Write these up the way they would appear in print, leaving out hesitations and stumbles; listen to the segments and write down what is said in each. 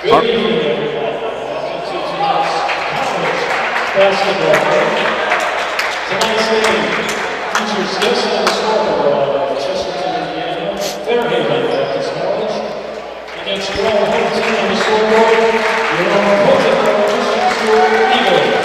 Good evening, everyone. Welcome to tonight's college basketball game. Tonight's game features guest on the scoreboard of Chesterton, Indiana, Fairhaven Baptist College. Against your own home team on the scoreboard, your own opposing Christian School Eagles.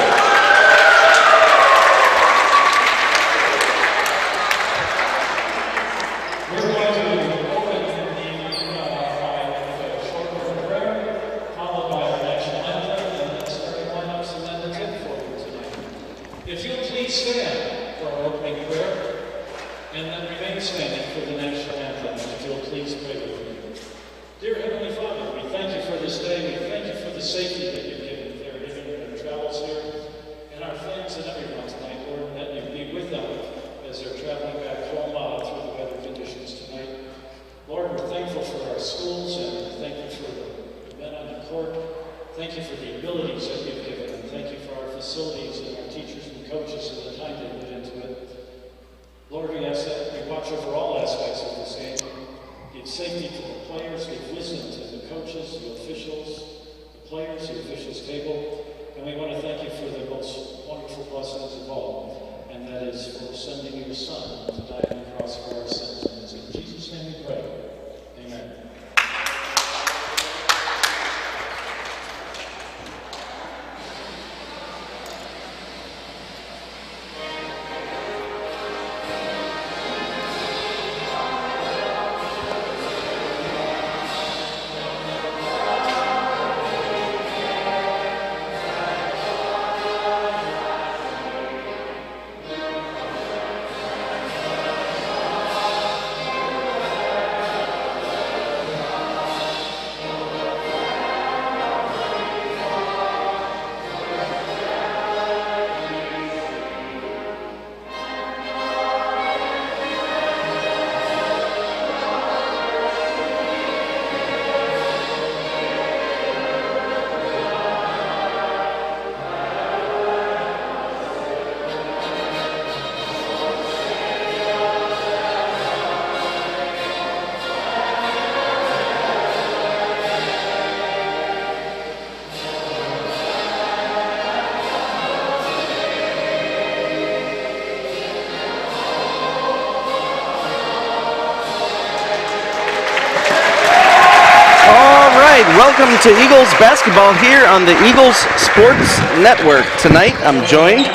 Welcome to Eagles basketball here on the Eagles Sports Network. Tonight I'm joined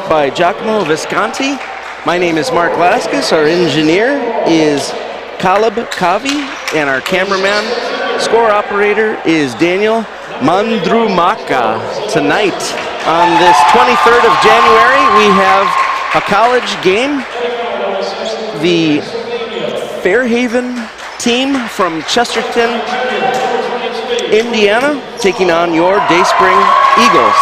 by Giacomo Visconti. My name is Mark Laskus. Our engineer is Caleb Kavi, and our cameraman, score operator is Daniel Mandrumaka. Tonight, on this 23rd of January, we have a college game. The Fairhaven team from Chesterton, Indiana, taking on your Dayspring Eagles.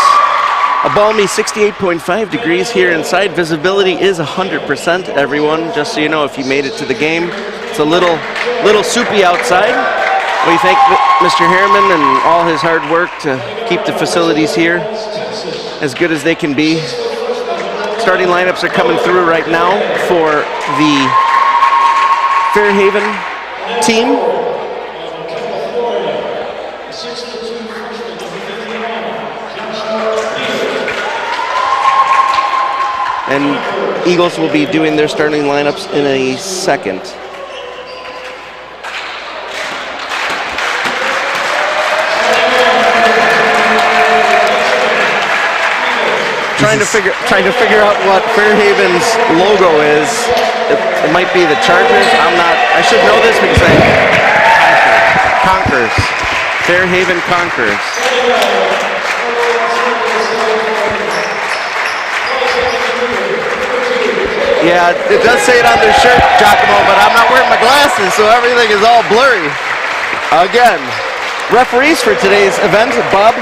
A balmy 68.5 degrees here inside. Visibility is 100%, everyone, just so you know if you made it to the game. It's a little soupy outside. We thank Mr. Harriman and all his hard work to keep the facilities here as good as they can be. Starting lineups are coming through right now for the Fairhaven team. And Eagles will be doing their starting lineups in a second. Trying to figure out what Fairhaven's logo is. It might be the Chargers. I should know this because Conquers. Fairhaven Conquers. Yeah, it does say it on their shirt, Giacomo, but I'm not wearing my glasses, so everything is all blurry. Again, referees for today's event, Bob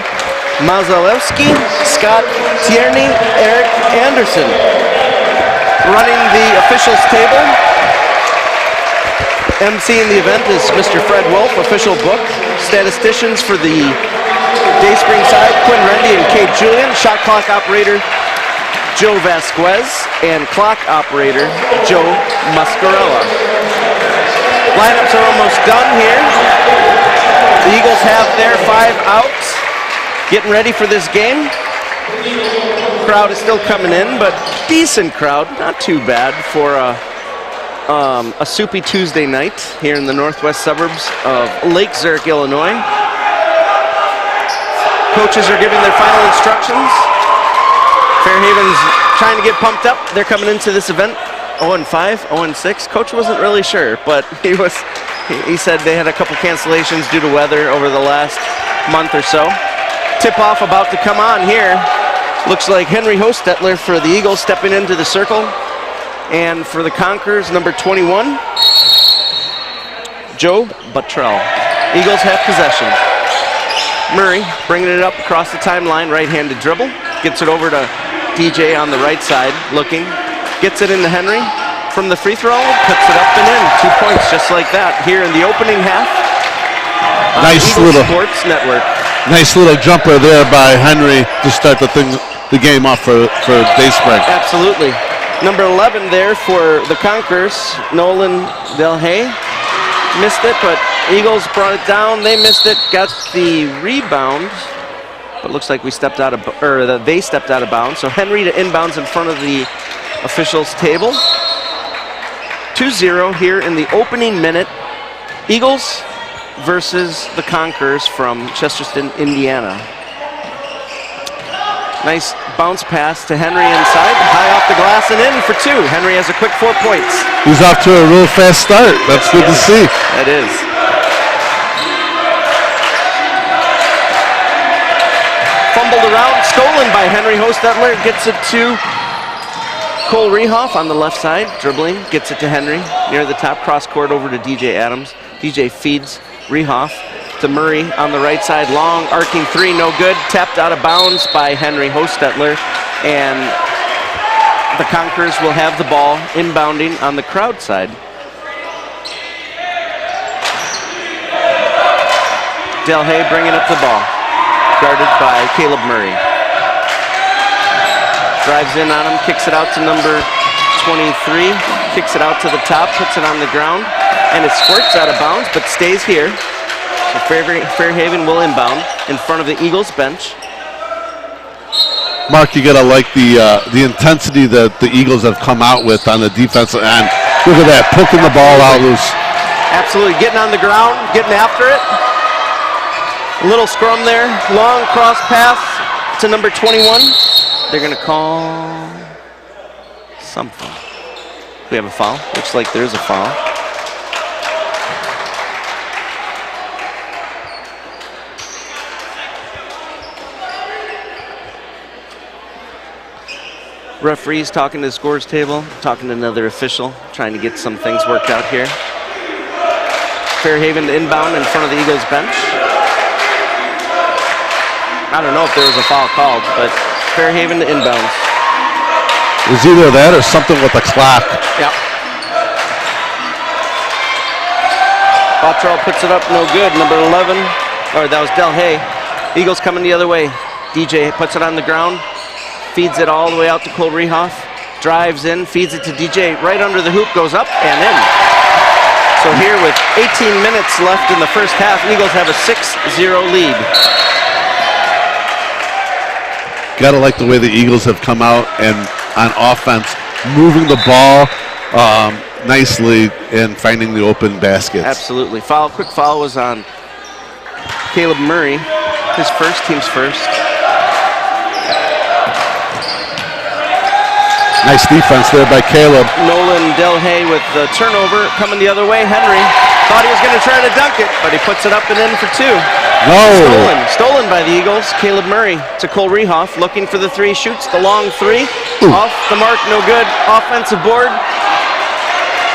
Mazalewski, Scott Tierney, Eric Anderson. Running the officials table, emceeing the event is Mr. Fred Wolf, official book. Statisticians for the Dayspring side, Quinn Rendy and Kate Julian. Shot clock operator, Joe Vasquez, and clock operator, Joe Mascarella. Lineups are almost done here. The Eagles have their 5 outs, getting ready for this game. Crowd is still coming in, but decent crowd, not too bad for a soupy Tuesday night here in the northwest suburbs of Lake Zurich, Illinois. Coaches are giving their final instructions. Fairhaven's trying to get pumped up. They're coming into this event 0-5, 0-6. Coach wasn't really sure, but he said they had a couple cancellations due to weather over the last month or so. Tip-off about to come on here. Looks like Henry Hostetler for the Eagles stepping into the circle. And for the Conquerors, number 21, Joe Buttrell. Eagles have possession. Murray bringing it up across the timeline, right-handed dribble. Gets it over to DJ on the right side, looking. Gets it into Henry from the free throw, puts it up and in. 2 points just like that here in the opening half. Nice Eagles little Sports Network. Nice little jumper there by Henry to start the game off for Dayspring. Absolutely. Number 11 there for the Conquerors, Nolan Delhay. Missed it, but Eagles brought it down. They missed it, got the rebound, but looks like they stepped out of bounds. So Henry to inbounds in front of the officials' table. 2-0 here in the opening minute. Eagles versus the Conquerors from Chesterton, Indiana. Nice bounce pass to Henry inside, high off the glass and in for 2. Henry has a quick 4 points. He's off to a real fast start. That's good to see. That is. Fumbled around, stolen by Henry Hostetler, gets it to Cole Rehoff on the left side, dribbling, gets it to Henry, near the top, cross court over to DJ Adams. DJ feeds Rehoff to Murray on the right side, long arcing 3, no good, tapped out of bounds by Henry Hostetler, and the Conquerors will have the ball inbounding on the crowd side. Delhay bringing up the ball, guarded by Caleb Murray. Drives in on him, kicks it out to number 23, kicks it out to the top, puts it on the ground, and it squirts out of bounds, but stays here. So Fairhaven will inbound in front of the Eagles bench. Mark, you gotta like the intensity that the Eagles have come out with on the defensive end. Look at that, poking the ball out loose. Absolutely, getting on the ground, getting after it. A little scrum there, long cross pass to number 21. They're gonna call something. We have a foul. Looks like there's a foul. Referees talking to the scores table, talking to another official, trying to get some things worked out here. Fairhaven to inbound in front of the Eagles bench. I don't know if there was a foul called, but Fairhaven to inbounds. It was either that or something with the clock. Yep. Bottrell puts it up, no good. Number 11, or that was Delhay. Eagles coming the other way. DJ puts it on the ground, feeds it all the way out to Cole Rehoff, drives in, feeds it to DJ, right under the hoop, goes up and in. So here with 18 minutes left in the first half, Eagles have a 6-0 lead. Gotta like the way the Eagles have come out and on offense, moving the ball nicely and finding the open baskets. Absolutely. Foul, quick foul was on Caleb Murray, his first, team's first. Nice defense there by Caleb. Nolan Delhay with the turnover, coming the other way. Henry thought he was going to try to dunk it, but he puts it up and in for 2. No. Stolen by the Eagles. Caleb Murray to Cole Rehoff, looking for the 3, shoots the long 3. Ooh. Off the mark, no good. Offensive board.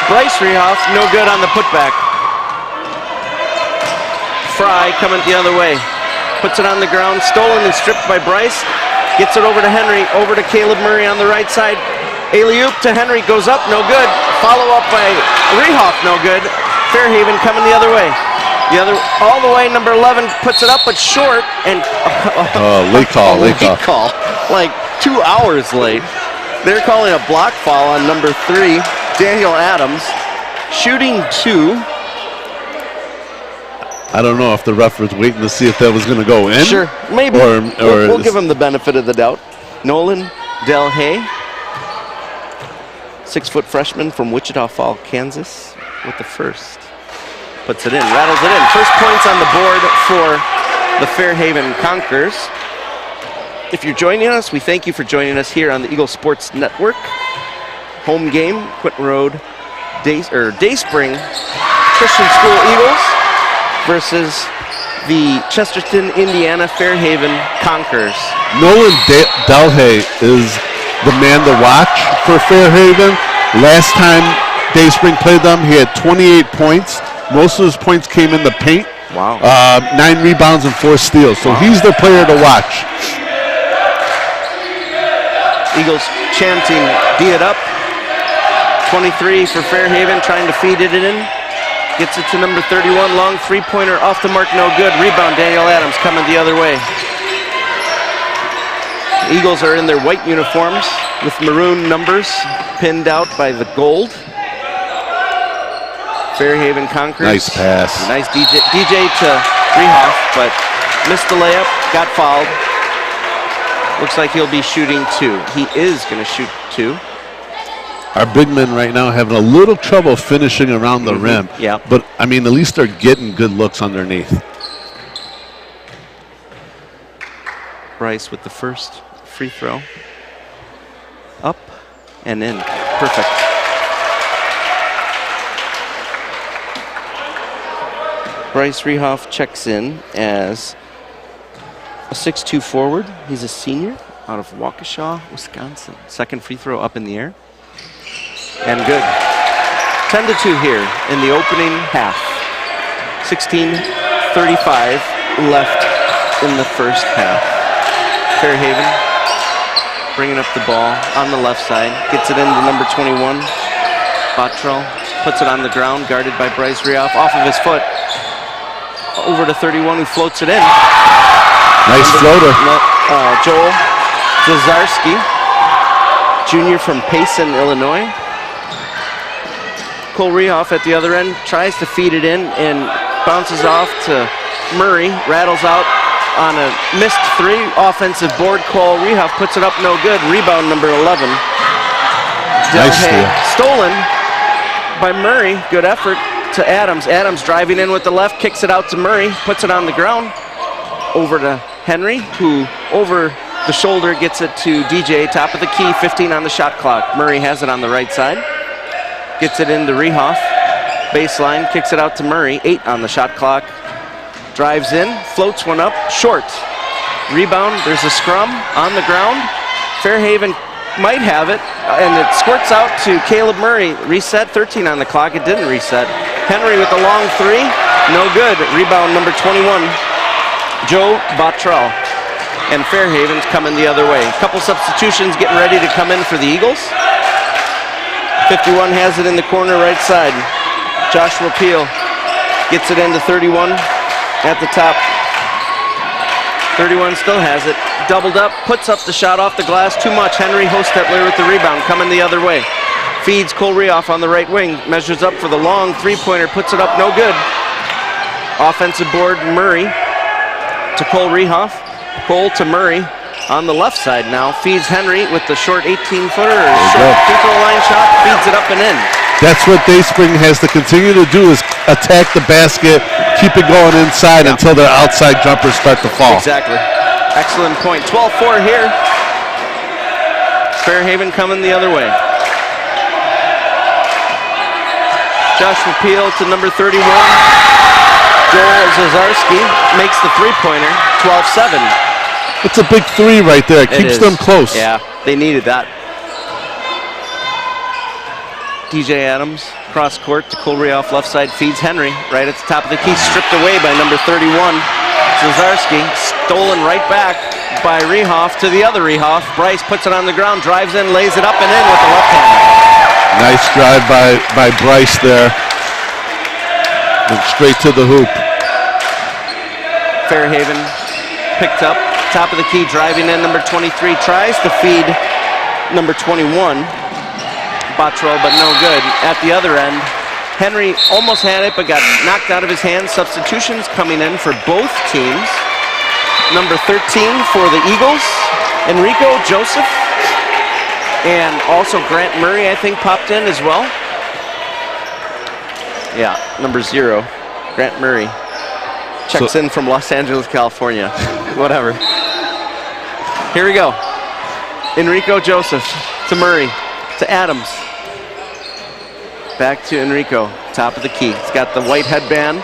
Bryce Rehoff, no good on the putback. Fry coming the other way. Puts it on the ground, stolen and stripped by Bryce. Gets it over to Henry, over to Caleb Murray on the right side. Alley-oop to Henry, goes up, no good. Follow up by Rehoff, no good. Fairhaven coming the other way. All the way, number 11 puts it up, but short, and late call. Like 2 hours late. They're calling a block foul on number 3, Daniel Adams. Shooting 2. I don't know if the ref was waiting to see if that was going to go in. Sure, maybe. Or we'll give him the benefit of the doubt. Nolan Del Hay, 6-foot freshman from Wichita Falls, Kansas, with the first. Puts it in, rattles it in. First points on the board for the Fairhaven Conquerors. If you're joining us, we thank you for joining us here on the Eagle Sports Network. Home game, Quinton Road, Dayspring Christian School Eagles versus the Chesterton, Indiana Fairhaven Conquerors. Nolan Delhay is the man to watch for Fairhaven. Last time Dayspring played them, he had 28 points. Most of his points came in the paint. Wow. 9 rebounds and 4 steals. So he's the player to watch. Eagles chanting, D it up. 23 for Fairhaven, trying to feed it in. Gets it to number 31, long three-pointer off the mark, no good. Rebound, Daniel Adams coming the other way. The Eagles are in their white uniforms with maroon numbers pinned out by the gold. Fairhaven Conquerors. Nice pass. Nice DJ to Rehoff, but missed the layup, got fouled. Looks like he'll be shooting 2. He is going to shoot 2. Our big men right now having a little trouble finishing around the rim. Yeah. But, I mean, at least they're getting good looks underneath. Bryce with the first free throw. Up and in. Perfect. Bryce Rehoff checks in as a 6'2" forward. He's a senior out of Waukesha, Wisconsin. Second free throw up in the air. And good. 10-2 here in the opening half. 16:35 left in the first half. Fairhaven bringing up the ball on the left side. Gets it into number 21. Bottrell puts it on the ground, guarded by Bryce Rehoff. Off of his foot. Over to 31, who floats it in. Nice floater. Joel Zazarski, junior from Payson, Illinois. Cole Rehoff at the other end tries to feed it in and bounces off to Murray. Rattles out on a missed 3. Offensive board. Cole Rehoff puts it up, no good. Rebound number 11. Nice steal. Stolen by Murray. Good effort to Adams. Adams driving in with the left, kicks it out to Murray, puts it on the ground. Over to Henry, who over the shoulder gets it to DJ, top of the key, 15 on the shot clock. Murray has it on the right side. Gets it into Rehoff. Baseline, kicks it out to Murray, 8 on the shot clock. Drives in, floats one up, short. Rebound, there's a scrum on the ground. Fairhaven might have it, and it squirts out to Caleb Murray. Reset, 13 on the clock, it didn't reset. Henry with the long 3, no good. Rebound number 21, Joe Bottrell. And Fairhaven's coming the other way. Couple substitutions getting ready to come in for the Eagles. 51 has it in the corner right side. Joshua Peel gets it into 31 at the top. 31 still has it. Doubled up, puts up the shot off the glass. Too much. Henry Hostetler with the rebound, coming the other way. Feeds Cole Rehoff on the right wing. Measures up for the long three-pointer, puts it up, no good. Offensive board, Murray to Cole Rehoff. Cole to Murray on the left side now. Feeds Henry with the short 18-footer. Short free throw line shot, feeds it up and in. That's what Dayspring has to continue to do, is attack the basket, keep it going inside until their outside jumpers start to fall. Exactly. Excellent point. 12-4 here. Fairhaven coming the other way. Joshua Peel to number 31. Joel Zazarski makes the three-pointer, 12-7. It's a big 3 right there. It keeps them close. Yeah, they needed that. DJ Adams, cross court to Cole Rehoff, left side, feeds Henry right at the top of the key, stripped away by number 31. Zazarski, stolen right back by Rehoff to the other Rehoff. Bryce puts it on the ground, drives in, lays it up and in with the left hand. Nice drive by Bryce there. And straight to the hoop. Fairhaven picked up, top of the key, driving in, number 23, tries to feed number 21, Bottrell, but no good. At the other end, Henry almost had it, but got knocked out of his hands. Substitutions coming in for both teams. Number 13 for the Eagles, Enrico Joseph. And also Grant Murray, I think, popped in as well. Yeah, number 0, Grant Murray. Checks in from Los Angeles, California. Whatever. Here we go. Enrico Joseph to Murray to Adams. Back to Enrico, top of the key. He's got the white headband,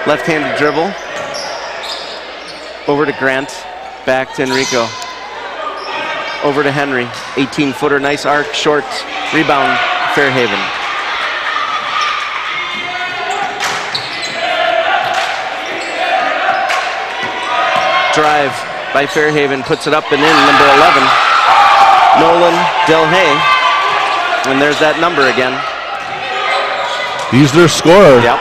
left-handed dribble. Over to Grant, back to Enrico. Over to Henry, 18-footer, nice arc, short, rebound, Fairhaven. Drive by Fairhaven, puts it up and in, number 11, Nolan Delhay. And there's that number again. He's their scorer. Yep.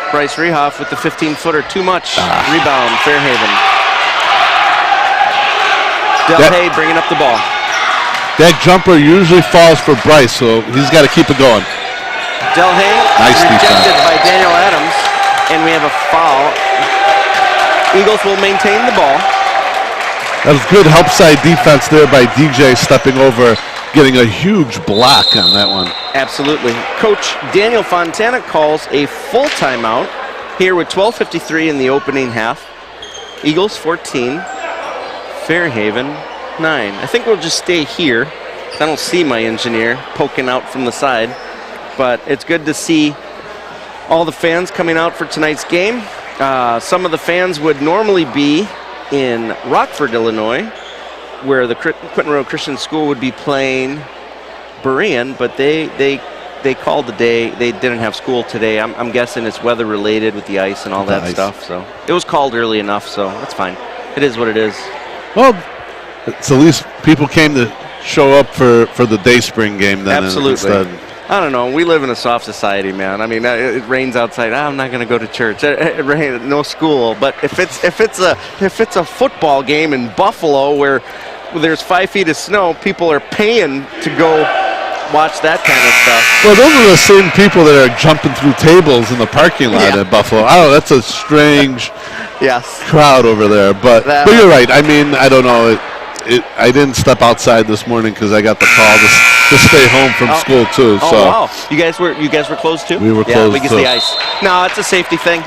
Bryce Rehoff with the 15-footer, too much. Rebound, Fairhaven. Delhay bringing up the ball. That jumper usually falls for Bryce, so he's got to keep it going. Delhay Nice rejected defense by Daniel Adams, and we have a foul. Eagles will maintain the ball. That was good help side defense there by DJ stepping over, getting a huge block on that one. Absolutely. Coach Daniel Fontana calls a full timeout here with 12:53 in the opening half. Eagles 14, Fairhaven 9. I think we'll just stay here. I don't see my engineer poking out from the side, but it's good to see all the fans coming out for tonight's game. Some of the fans would normally be in Rockford, Illinois, where the Quinton Road Christian School would be playing Berean, but they called the day. They didn't have school today. I'm guessing it's weather related with the ice and all that stuff. So it was called early enough, so that's fine. It is what it is. Well, it's at least people came to show up for the day spring game then. Absolutely. Instead. I don't know. We live in a soft society, man. I mean, it rains outside. I'm not going to go to church. It rains, no school. But if it's a football game in Buffalo where there's 5 feet of snow, people are paying to go watch that kind of stuff. Well, those are the same people that are jumping through tables in the parking lot at Buffalo. Oh, that's a strange crowd over there. But you're right. I mean, I don't know. I didn't step outside this morning because I got the call to stay home from school too. Oh, so wow. You guys were closed too? We were closed because too. the ice. No, it's a safety thing.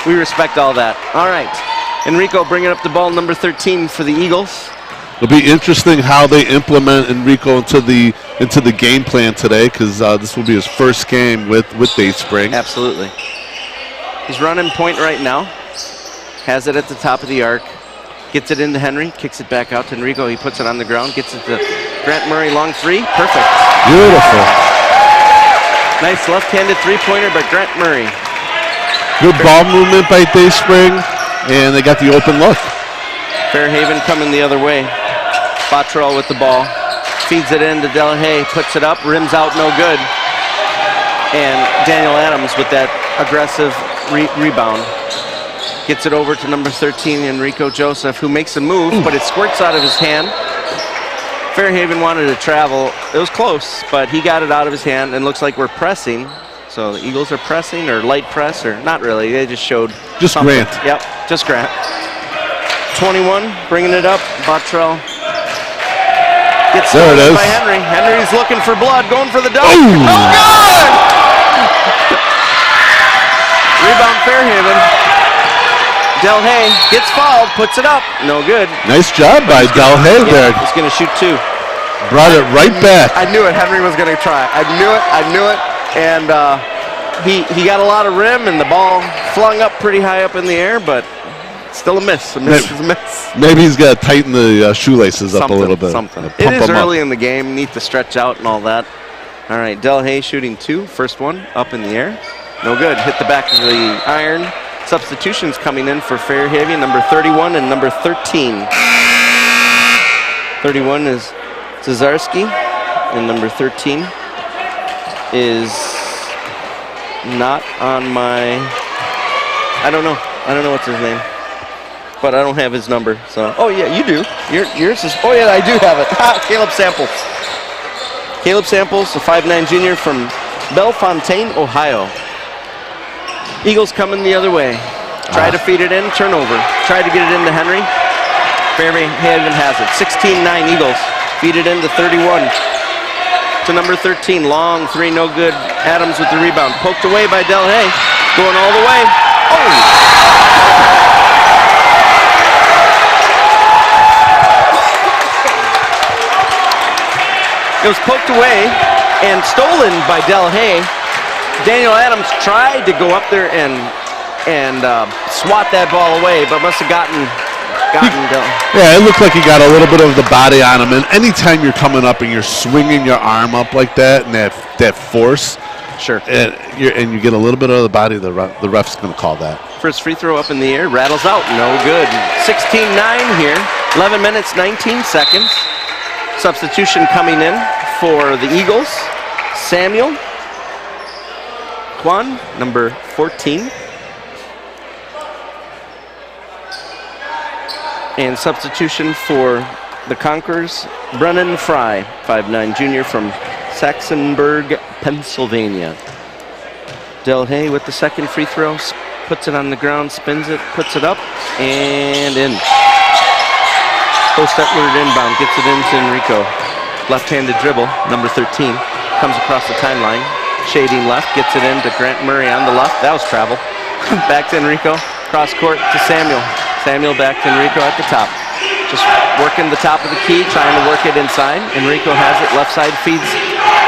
We respect all that. All right. Enrico bringing up the ball, number 13 for the Eagles. It'll be interesting how they implement Enrico into the game plan today, because this will be his first game with Dayspring. Absolutely. He's running point right now. Has it at the top of the arc. Gets it into Henry. Kicks it back out to Enrico. He puts it on the ground. Gets it to Grant Murray. Long three. Perfect. Beautiful. Nice left-handed three-pointer by Grant Murray. Good ball movement by Dayspring, and they got the open look. Fairhaven coming the other way. Bottrell with the ball. Feeds it into Delhay. Puts it up. Rims out. No good. And Daniel Adams with that aggressive rebound. Gets it over to number 13, Enrico Joseph, who makes a move, but it squirts out of his hand. Fairhaven wanted to travel. It was close, but he got it out of his hand, and looks like we're pressing. So the Eagles are pressing, or light press, or not really. They just showed just something. Grant. Yep, just Grant. 21, bringing it up. Bottrell gets there it is. By Henry. Henry's looking for blood, going for the dunk. Ooh. Oh, good! Rebound Fairhaven. Delhay gets fouled, puts it up. No good. Nice job by Delhay there. He's going to shoot 2. Brought it right back. I knew it. Henry was going to try. I knew it. And he got a lot of rim, and the ball flung up pretty high up in the air, but still a miss. A miss is a miss. Maybe he's got to tighten the shoelaces up a little bit. It is early in the game. Need to stretch out and all that. All right, Delhay shooting 2. First one up in the air. No good. Hit the back of the iron. Substitutions coming in for Fairhaven, number 31 and number 13. 31 is Cesarski, and number 13 is not on my, I don't know what's his name, but I don't have his number, so. Oh yeah, you do. Yours is, oh yeah, I do have it. Caleb Samples. Caleb Samples, a 5'9" junior from Bellefontaine, Ohio. Eagles coming the other way. Try to feed it in, turnover. Try to get it into Henry. Fairhaven has it. 16-9 Eagles. Feed it into 31. To number 13, long three, no good. Adams with the rebound. Poked away by Del Hay. Going all the way. Oh! It was poked away and stolen by Del Hay. Daniel Adams tried to go up there and swat that ball away, but must have gotten Del. Yeah, it looked like he got a little bit of the body on him. And anytime you're coming up and you're swinging your arm up like that and that force, sure, and you get a little bit of the body, the ref's going to call that. First free throw up in the air, rattles out, no good. 16-9 here, 11 minutes, 19 seconds. Substitution coming in for the Eagles. Samuel Kwan, number 14. And substitution for the Conquerors, Brennan Fry, 5'9" junior from Saxonburg, Pennsylvania. Del Hay with the second free throw, puts it on the ground, spins it, puts it up, and in. Post-upward inbound, gets it into Enrico. Left-handed dribble, number 13, comes across the timeline, shading left, gets it into Grant Murray on the left. That was travel. Back to Enrico, cross court to Samuel. Samuel back to Enrico at the top. Just working the top of the key, trying to work it inside. Enrico has it, left side feeds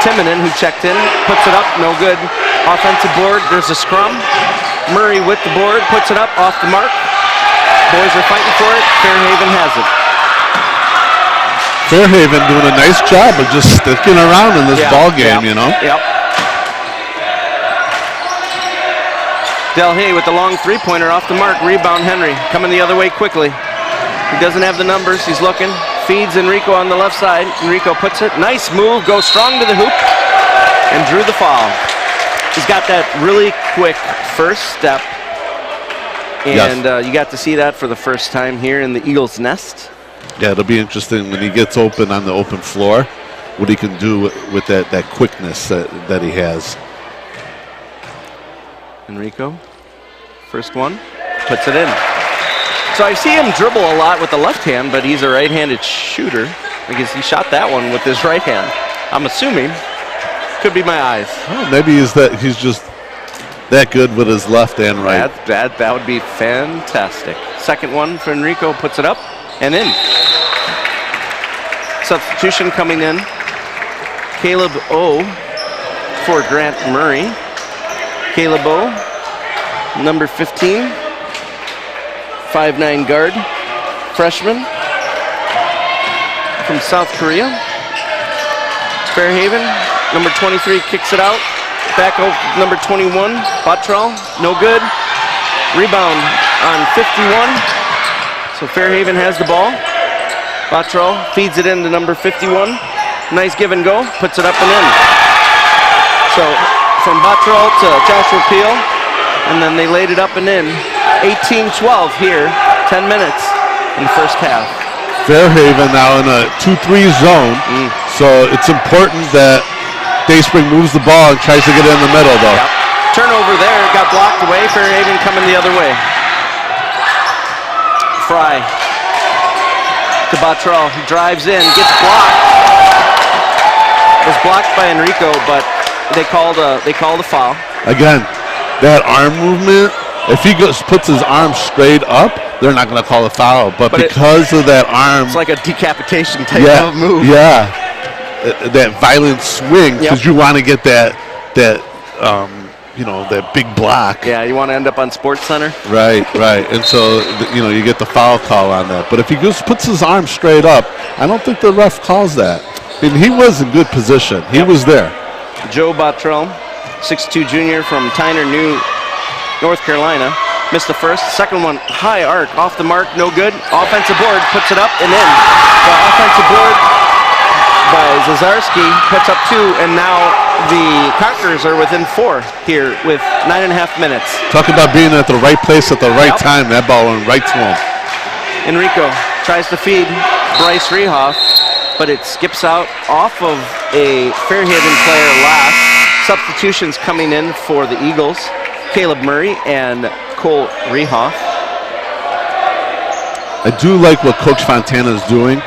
Timonen, who checked in, puts it up, no good. Offensive board, there's a scrum. Murray with the board, puts it up, off the mark. Boys are fighting for it, Fairhaven has it. Fairhaven doing a nice job of just sticking around in this ball game, you know? Yep. Del Hay with the long three-pointer off the mark. Rebound Henry, coming the other way quickly. He doesn't have the numbers, he's looking. Feeds Enrico on the left side. Enrico puts it, nice move, goes strong to the hoop, and drew the foul. He's got that really quick first step, and you got to see that for the first time here in the Eagles' nest. Yeah, it'll be interesting when he gets open on the open floor, what he can do with that quickness that he has. Enrico, first one, puts it in. So I see him dribble a lot with the left hand, but he's a right-handed shooter. I guess he shot that one with his right hand. I'm assuming. Could be my eyes. Oh, maybe he's just that good with his left and right. That would be fantastic. Second one for Enrico, puts it up and in. Substitution coming in. Caleb O for Grant Murray. Caleb O, number 15, 5'9" guard, freshman from South Korea. Fairhaven, number 23, kicks it out. Back over number 21, Bottrell, no good. Rebound on 51. So Fairhaven has the ball. Bottrell feeds it into number 51. Nice give and go, puts it up and in. So from Bottrell to Joshua Peel, and then they laid it up and in. 18-12 here, 10 minutes in the first half. Fairhaven now in a 2-3 zone, so it's important that Dayspring moves the ball and tries to get it in the middle, though. Yep. Turnover there, got blocked away. Fairhaven coming the other way. Fry to Bottrell, he drives in, gets blocked. Was blocked by Enrico, but they called a foul. Again, that arm movement, if he puts his arm straight up, they're not going to call a foul. But because of that arm, it's like a decapitation type of move. Yeah, that violent swing, because you want to get that big block. Yeah, you want to end up on Sports Center. Right. And so you get the foul call on that. But if he puts his arm straight up, I don't think the ref calls that. I mean, he was in good position. He was there. Joe Bottrell, 6'2" junior from Tyner, North Carolina. Missed the first. Second one, high arc, off the mark, no good. Offensive board, puts it up and in. The offensive board by Zazarski puts up 2, and now the Conquerors are within 4 here with 9.5 minutes. Talk about being at the right place at the right time. That ball went right to him. Enrico tries to feed Bryce Rehoff, but it skips out off of a Fairhaven player last. substitutions coming in for the Eagles. Caleb Murray and Cole Rehoff. I do like what Coach Fontana is doing,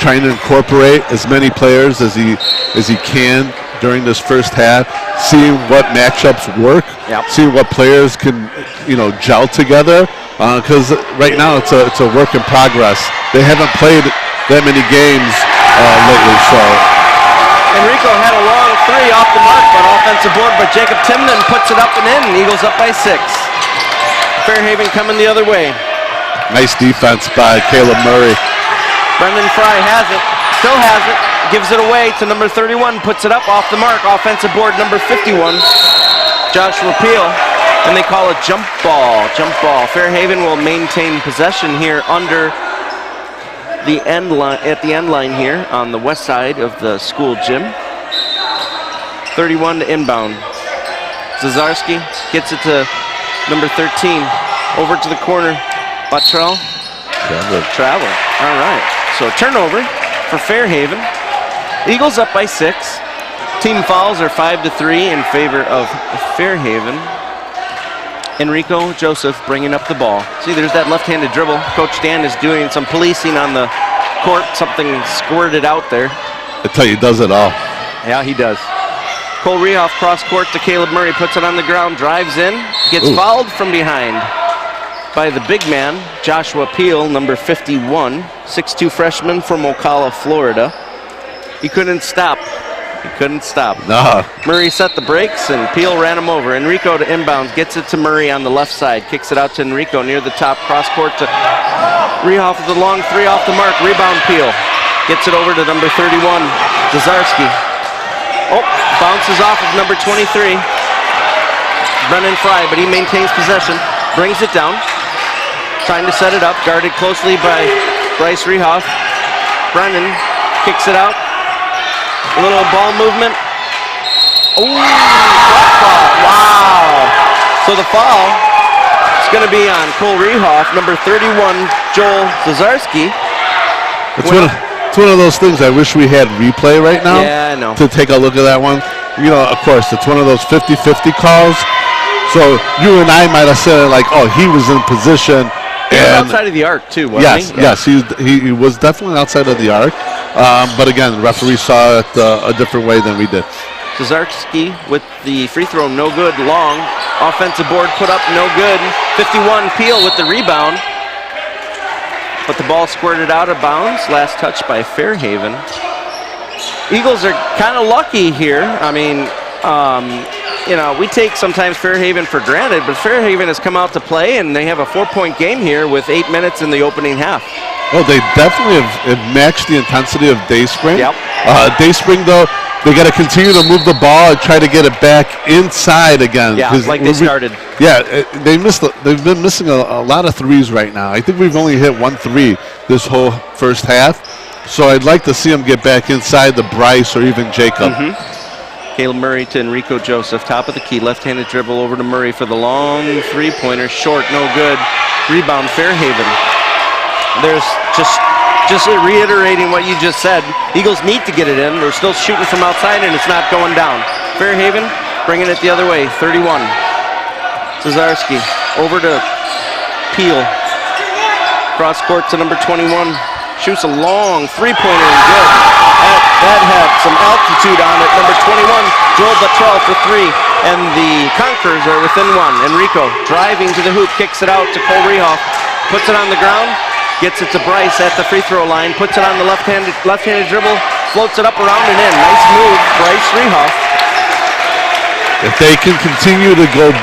trying to incorporate as many players as he can during this first half, seeing what matchups work, seeing what players can, gel together. Because right now it's a work in progress. They haven't played that many games lately, so. Enrico had a long three off the mark, but offensive board, but Jacob Timnan puts it up and in. Eagles up by 6. Fairhaven coming the other way. Nice defense by Caleb Murray. Brendan Fry has it, still has it, gives it away to number 31, puts it up off the mark. Offensive board number 51, Joshua Peel, and they call it jump ball. Fairhaven will maintain possession here under the end line, at the end line here on the west side of the school gym. 31 to inbound. Zazarski gets it to number 13, over to the corner. Buttrell. Travel. All right. So turnover for Fairhaven. Eagles up by 6. Team fouls are 5-3 in favor of Fairhaven. Enrico Joseph bringing up the ball. See, there's that left-handed dribble. Coach Dan is doing some policing on the court. Something squirted out there. I tell you, he does it all. Yeah, he does. Cole Rehoff cross court to Caleb Murray. Puts it on the ground. Drives in. Gets fouled from behind by the big man, Joshua Peel, number 51, 6'2" freshman from Ocala, Florida. He couldn't stop. No. Murray set the brakes and Peel ran him over. Enrico to inbounds, gets it to Murray on the left side, kicks it out to Enrico near the top, cross court to Rehoff with a long three off the mark, rebound Peel. Gets it over to number 31, Zazarski. Oh, bounces off of number 23, Brennan Fry, but he maintains possession, brings it down. Trying to set it up, guarded closely by Bryce Rehoff. Brennan kicks it out. A little ball movement. Oh, foul. Wow. So the foul is going to be on Cole Rehoff, number 31, Joel Zazarski. It's one of those things I wish we had replay right now. Yeah, I know. To take a look at that one. Of course, it's one of those 50-50 calls. So you and I might have said, like, oh, he was in position. He was outside of the arc, too, wasn't he? Yes, he was definitely outside of the arc. But again, the referee saw it a different way than we did. Zazarski with the free throw, no good, long. Offensive board put up, no good. 51, Peel with the rebound. But the ball squirted out of bounds. Last touch by Fairhaven. Eagles are kind of lucky here. I mean, we take sometimes Fairhaven for granted, but Fairhaven has come out to play, and they have a 4-point game here with 8 minutes in the opening half. Oh, they definitely have matched the intensity of Dayspring. Yep. Dayspring, though, they got to continue to move the ball and try to get it back inside again. Yeah, like they started. Yeah, they've been missing a lot of threes right now. I think we've only hit 1 3 this whole first half. So I'd like to see them get back inside the Bryce or even Jacob. Caleb Murray to Enrico Joseph, top of the key, left-handed dribble over to Murray for the long three-pointer, short, no good. Rebound Fairhaven. There's just reiterating what you just said. Eagles need to get it in. They're still shooting from outside and it's not going down. Fairhaven bringing it the other way, 31. Zazarski over to Peel. Cross court to number 21. Shoots a long three-pointer and good. That had some altitude on it. Number 21, Joel Buttrell for 3. And the Conquerors are within 1. Enrico driving to the hoop, kicks it out to Cole Rehoff. Puts it on the ground, gets it to Bryce at the free throw line. Puts it on the left-handed dribble, floats it up around and in. Nice move, Bryce Rehoff. If they can continue to go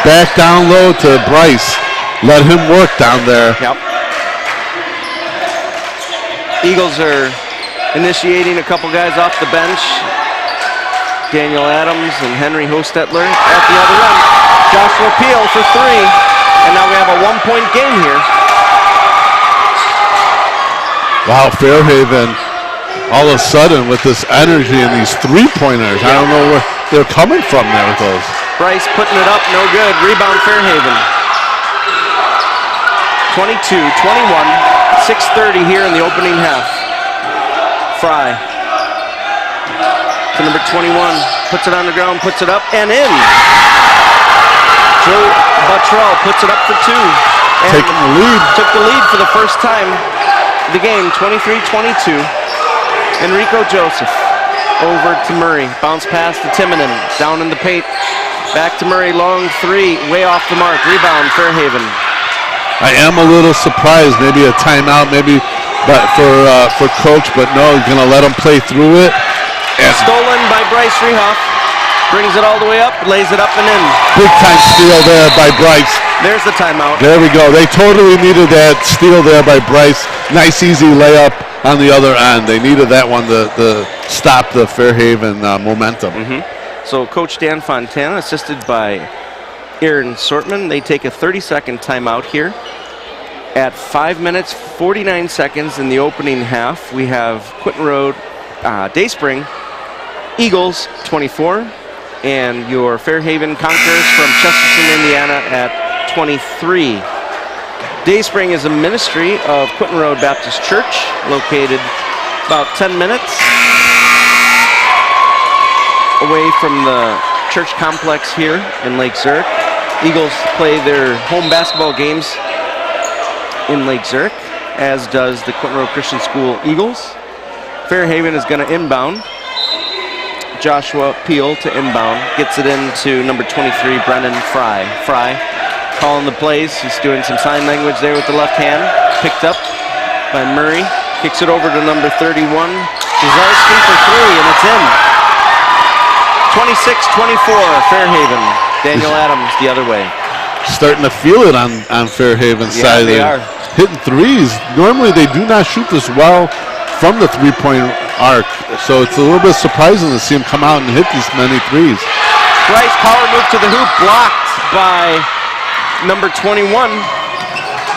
back down low to Bryce, let him work down there. Yep. Eagles are initiating a couple guys off the bench. Daniel Adams and Henry Hostetler at the other end. Joshua Peel for 3. And now we have a 1-point game here. Wow, Fairhaven, all of a sudden with this energy and these three-pointers. I don't know where they're coming from there with those. Bryce putting it up, no good. Rebound Fairhaven. 22-21. 6:30 here in the opening half. Fry to number 21. Puts it on the ground, puts it up, and in. Joe Buttrell puts it up for 2. Taking the lead. Took the lead for the first time of the game, 23-22. Enrico Joseph over to Murray. Bounce pass to Timonen. Down in the paint. Back to Murray. Long 3. Way off the mark. Rebound, Fairhaven. I am a little surprised. Maybe a timeout, maybe for Coach, but no, he's going to let him play through it. Stolen by Bryce Rehoff. Brings it all the way up, lays it up and in. Big time steal there by Bryce. There's the timeout. There we go. They totally needed that steal there by Bryce. Nice, easy layup on the other end. They needed that one to stop the Fairhaven momentum. So Coach Dan Fontana, assisted by Aaron Sortman, they take a 30-second timeout here. At 5 minutes, 49 seconds in the opening half, we have Quinton Road, Dayspring, Eagles 24, and your Fairhaven Conquerors from Chesterton, Indiana at 23. Dayspring is a ministry of Quinton Road Baptist Church, located about 10 minutes away from the church complex here in Lake Zurich. Eagles play their home basketball games in Lake Zurich, as does the Quinton Road Christian School Eagles. Fairhaven is going to inbound. Joshua Peel to inbound. Gets it into number 23, Brennan Fry. Fry calling the plays. He's doing some sign language there with the left hand. Picked up by Murray. Kicks it over to number 31, Zazarski for 3, and it's in. 26-24, Fairhaven. Daniel Adams the other way. Starting to feel it on Fairhaven's side. They are. Hitting threes. Normally they do not shoot this well from the three-point arc, so it's a little bit surprising to see him come out and hit these many threes. Bryce power move to the hoop, blocked by number 21,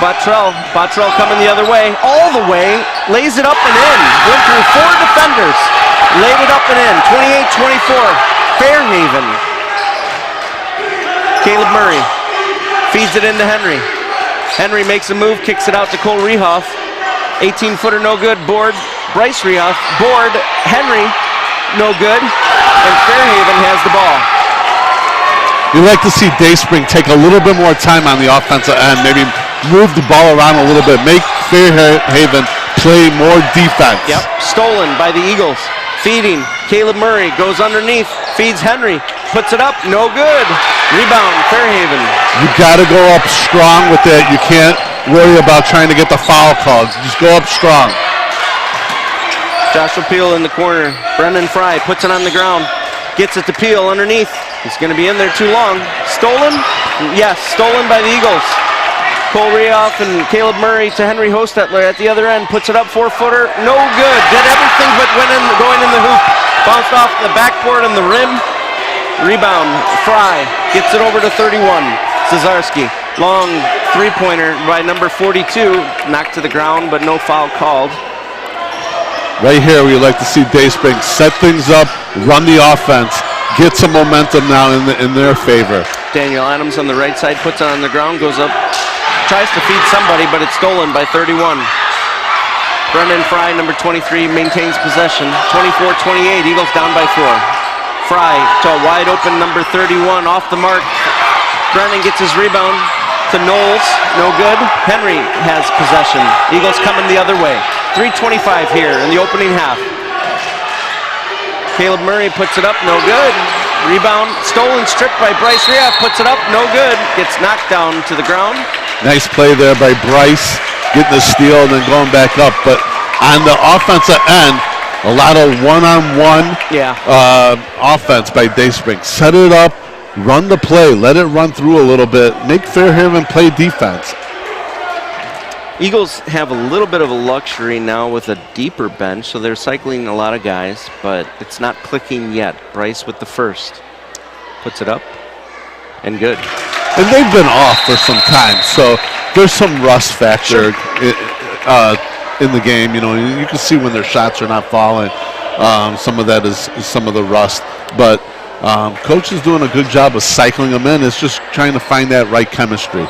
Bottrell. Bottrell coming the other way, all the way, lays it up and in. Went through 4 defenders, laid it up and in. 28-24, Fairhaven. Caleb Murray feeds it into Henry. Henry makes a move, kicks it out to Cole Rehoff. 18-footer, no good. Board, Bryce Rehoff. Board, Henry, no good. And Fairhaven has the ball. You like to see Dayspring take a little bit more time on the offensive end, maybe move the ball around a little bit, make Fairhaven play more defense. Yep, stolen by the Eagles. Feeding, Caleb Murray goes underneath, feeds Henry, puts it up, no good. Rebound, Fairhaven. You got to go up strong with it. You can't worry about trying to get the foul called. Just go up strong. Joshua Peel in the corner. Brendan Fry puts it on the ground. Gets it to Peel underneath. He's going to be in there too long. Stolen? Yes, stolen by the Eagles. Cole Rehoff and Caleb Murray to Henry Hostetler at the other end. Puts it up, 4-footer. No good. Did everything but going in the hoop. Bounced off the backboard and the rim. Rebound, Fry gets it over to 31. Cesarski, long three-pointer by number 42. Knocked to the ground, but no foul called. Right here, we like to see Dayspring set things up, run the offense, get some momentum now in their favor. Daniel Adams on the right side puts it on the ground, goes up, tries to feed somebody, but it's stolen by 31. Brendan Fry, number 23, maintains possession. 24-28, Eagles down by 4. Fry to a wide open number 31, off the mark. Brennan gets his rebound to Knowles, no good. Henry has possession. Eagles coming the other way. 3:25 here in the opening half. Caleb Murray puts it up, no good. Rebound, stolen, stripped by Bryce Rehoff, puts it up, no good. Gets knocked down to the ground. Nice play there by Bryce, getting the steal and then going back up. But on the offensive end, a lot of one-on-one offense by Dayspring. Set it up, run the play, let it run through a little bit, make Fairhaven play defense. Eagles have a little bit of a luxury now with a deeper bench, so they're cycling a lot of guys, but it's not clicking yet. Bryce with the first. Puts it up, and good. And they've been off for some time, so there's some rust factor in the game. You know, you can see when their shots are not falling. Some of that is some of the rust, but Coach is doing a good job of cycling them in. It's just trying to find that right chemistry.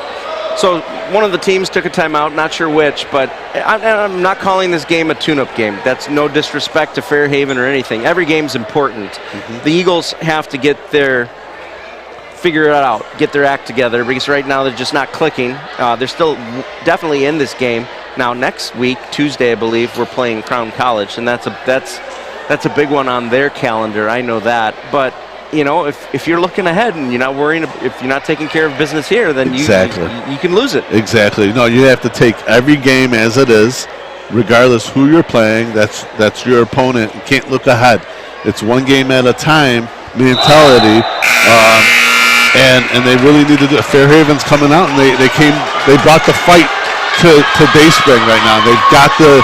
So one of the teams took a timeout, not sure which, but I'm not calling this game a tune-up game. That's no disrespect to Fairhaven or anything. Every game's important. The Eagles have to figure it out, get their act together, because right now they're just not clicking. They're still definitely in this game. Now next week, Tuesday, I believe, we're playing Crown College, and that's a big one on their calendar. I know that, but you know, if you're looking ahead and you're not worrying, if you're not taking care of business here, then you can lose it. Exactly. No, you have to take every game as it is, regardless who you're playing. That's your opponent. You can't look ahead. It's one game at a time mentality, and they really need to do it. Fairhaven's coming out, and they brought the fight to Dayspring right now. They've got the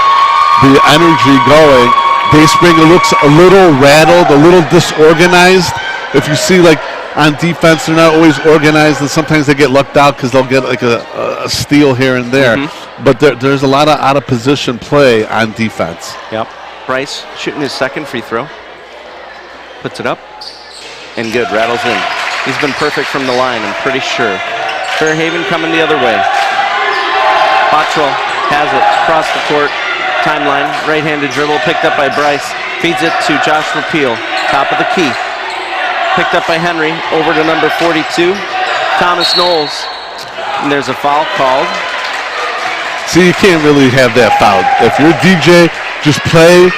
energy going. Dayspring looks a little rattled, a little disorganized. If you see, like, on defense, they're not always organized, and sometimes they get lucked out because they'll get, like, a steal here and there. But there's a lot of out-of-position play on defense. Yep. Bryce shooting his second free throw. Puts it up. And good. Rattles in. He's been perfect from the line, I'm pretty sure. Fairhaven coming the other way. Bottrell has it across the court. Timeline. Right-handed dribble. Picked up by Bryce. Feeds it to Joshua Peel. Top of the key. Picked up by Henry, over to number 42, Thomas Knowles. And there's a foul called. See, you can't really have that foul. If you're a DJ, just play,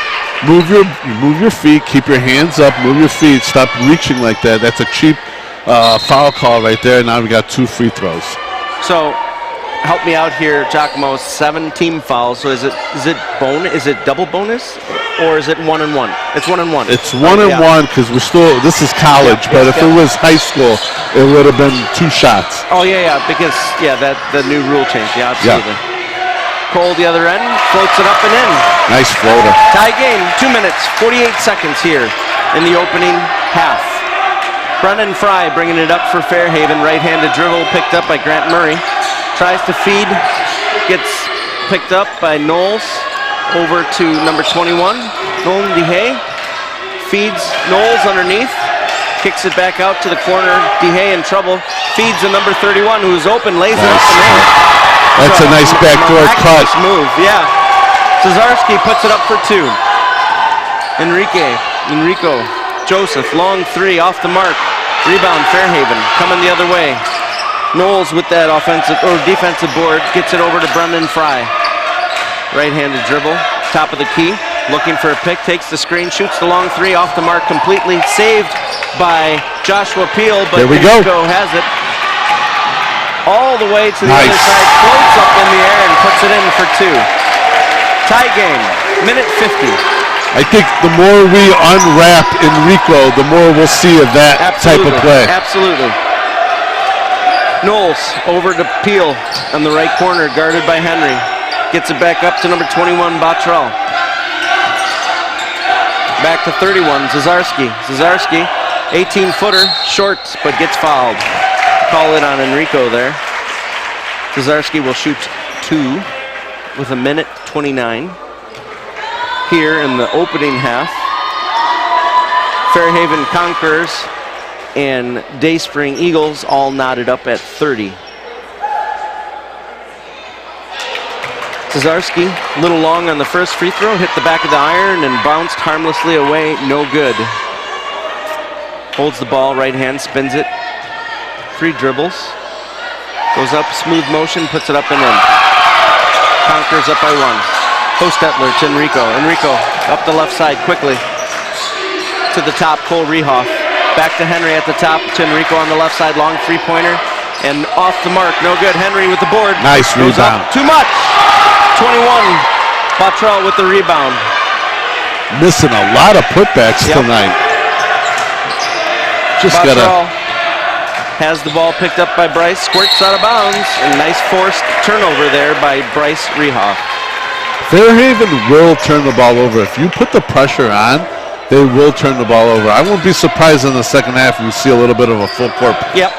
move your feet, keep your hands up, move your feet, stop reaching like that. That's a cheap foul call right there. Now we got 2 free throws. So, help me out here, Giacomo. 7 team fouls. So is it double bonus? Or is it 1 and 1? It's 1 and 1. It's 1 and 1 because this is college, but if it was high school, it would have been 2 shots. Oh, yeah, because, the new rule change. Yeah, absolutely. Cole, the other end, floats it up and in. Nice floater. Tie game, 2 minutes, 48 seconds here in the opening half. Brennan Fry bringing it up for Fairhaven. Right-handed dribble picked up by Grant Murray. Tries to feed, gets picked up by Knowles. Over to number 21, Nolan DeHay. Feeds Knowles underneath. Kicks it back out to the corner. DeHay in trouble. Feeds the number 31 who's open. Lays it up and in. That's a nice backdoor cut. Move, yeah. Cesarski puts it up for 2. Enrico Joseph, long 3 off the mark. Rebound Fairhaven coming the other way. Knowles with that defensive board gets it over to Brendan Fry. Right-handed dribble, top of the key, looking for a pick, takes the screen, shoots the long 3 off the mark, completely saved by Joshua Peel, but Enrico has it all the way to the other side, floats up in the air and puts it in for 2. Tie game, minute 50. I think the more we unwrap Enrico, the more we'll see of that type of play. Absolutely. Knowles over to Peel on the right corner, guarded by Henry. Gets it back up to number 21, Bottrell. Back to 31, Cesarski. 18-footer, short, but gets fouled. Call it on Enrico there. Cesarski will shoot 2 with a minute 29 here in the opening half. Fairhaven Conquerors and Dayspring Eagles all knotted up at 30. Cesarski, a little long on the first free throw, hit the back of the iron and bounced harmlessly away, no good. Holds the ball, right hand, spins it. 3 dribbles. Goes up, smooth motion, puts it up and in. Conquers up by 1. Hostetler to Enrico. Enrico up the left side quickly. To the top, Cole Rehoff. Back to Henry at the top, to Enrico on the left side, long 3-pointer. And off the mark, no good. Henry with the board. Nice rebound. Too much. 21, Bottrell with the rebound. Missing a lot of putbacks tonight. Bottrell has the ball picked up by Bryce, squirts out of bounds, and nice forced turnover there by Bryce Rehoff. Fairhaven will turn the ball over. If you put the pressure on, they will turn the ball over. I won't be surprised in the second half if we see a little bit of a full court. Yep,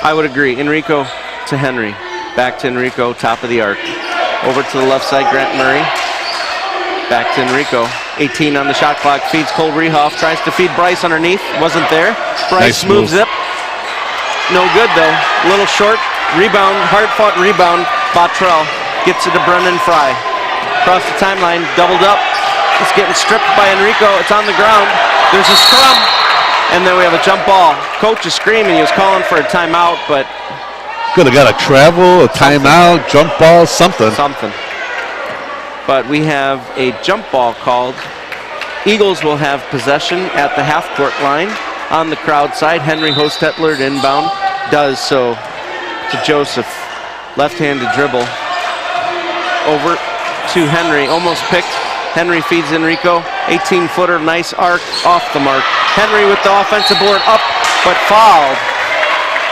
I would agree. Enrico to Henry. Back to Enrico, top of the arc. Over to the left side, Grant Murray. Back to Enrico. 18 on the shot clock. Feeds Cole Rehoff. Tries to feed Bryce underneath. Wasn't there. Bryce moves it. No good, though. A little short. Rebound, hard-fought rebound. Bottrell gets it to Brendan Fry. Across the timeline, doubled up. It's getting stripped by Enrico. It's on the ground. There's a scrum. And then we have a jump ball. Coach is screaming. He was calling for a timeout, but... Could have got a travel, a timeout, jump ball, something. Something. But we have a jump ball called. Eagles will have possession at the half-court line on the crowd side. Henry Hostetler inbound. Does so to Joseph. Left-handed dribble. Over to Henry. Almost picked. Henry feeds Enrico. 18-footer, nice arc, off the mark. Henry with the offensive board up, but fouled.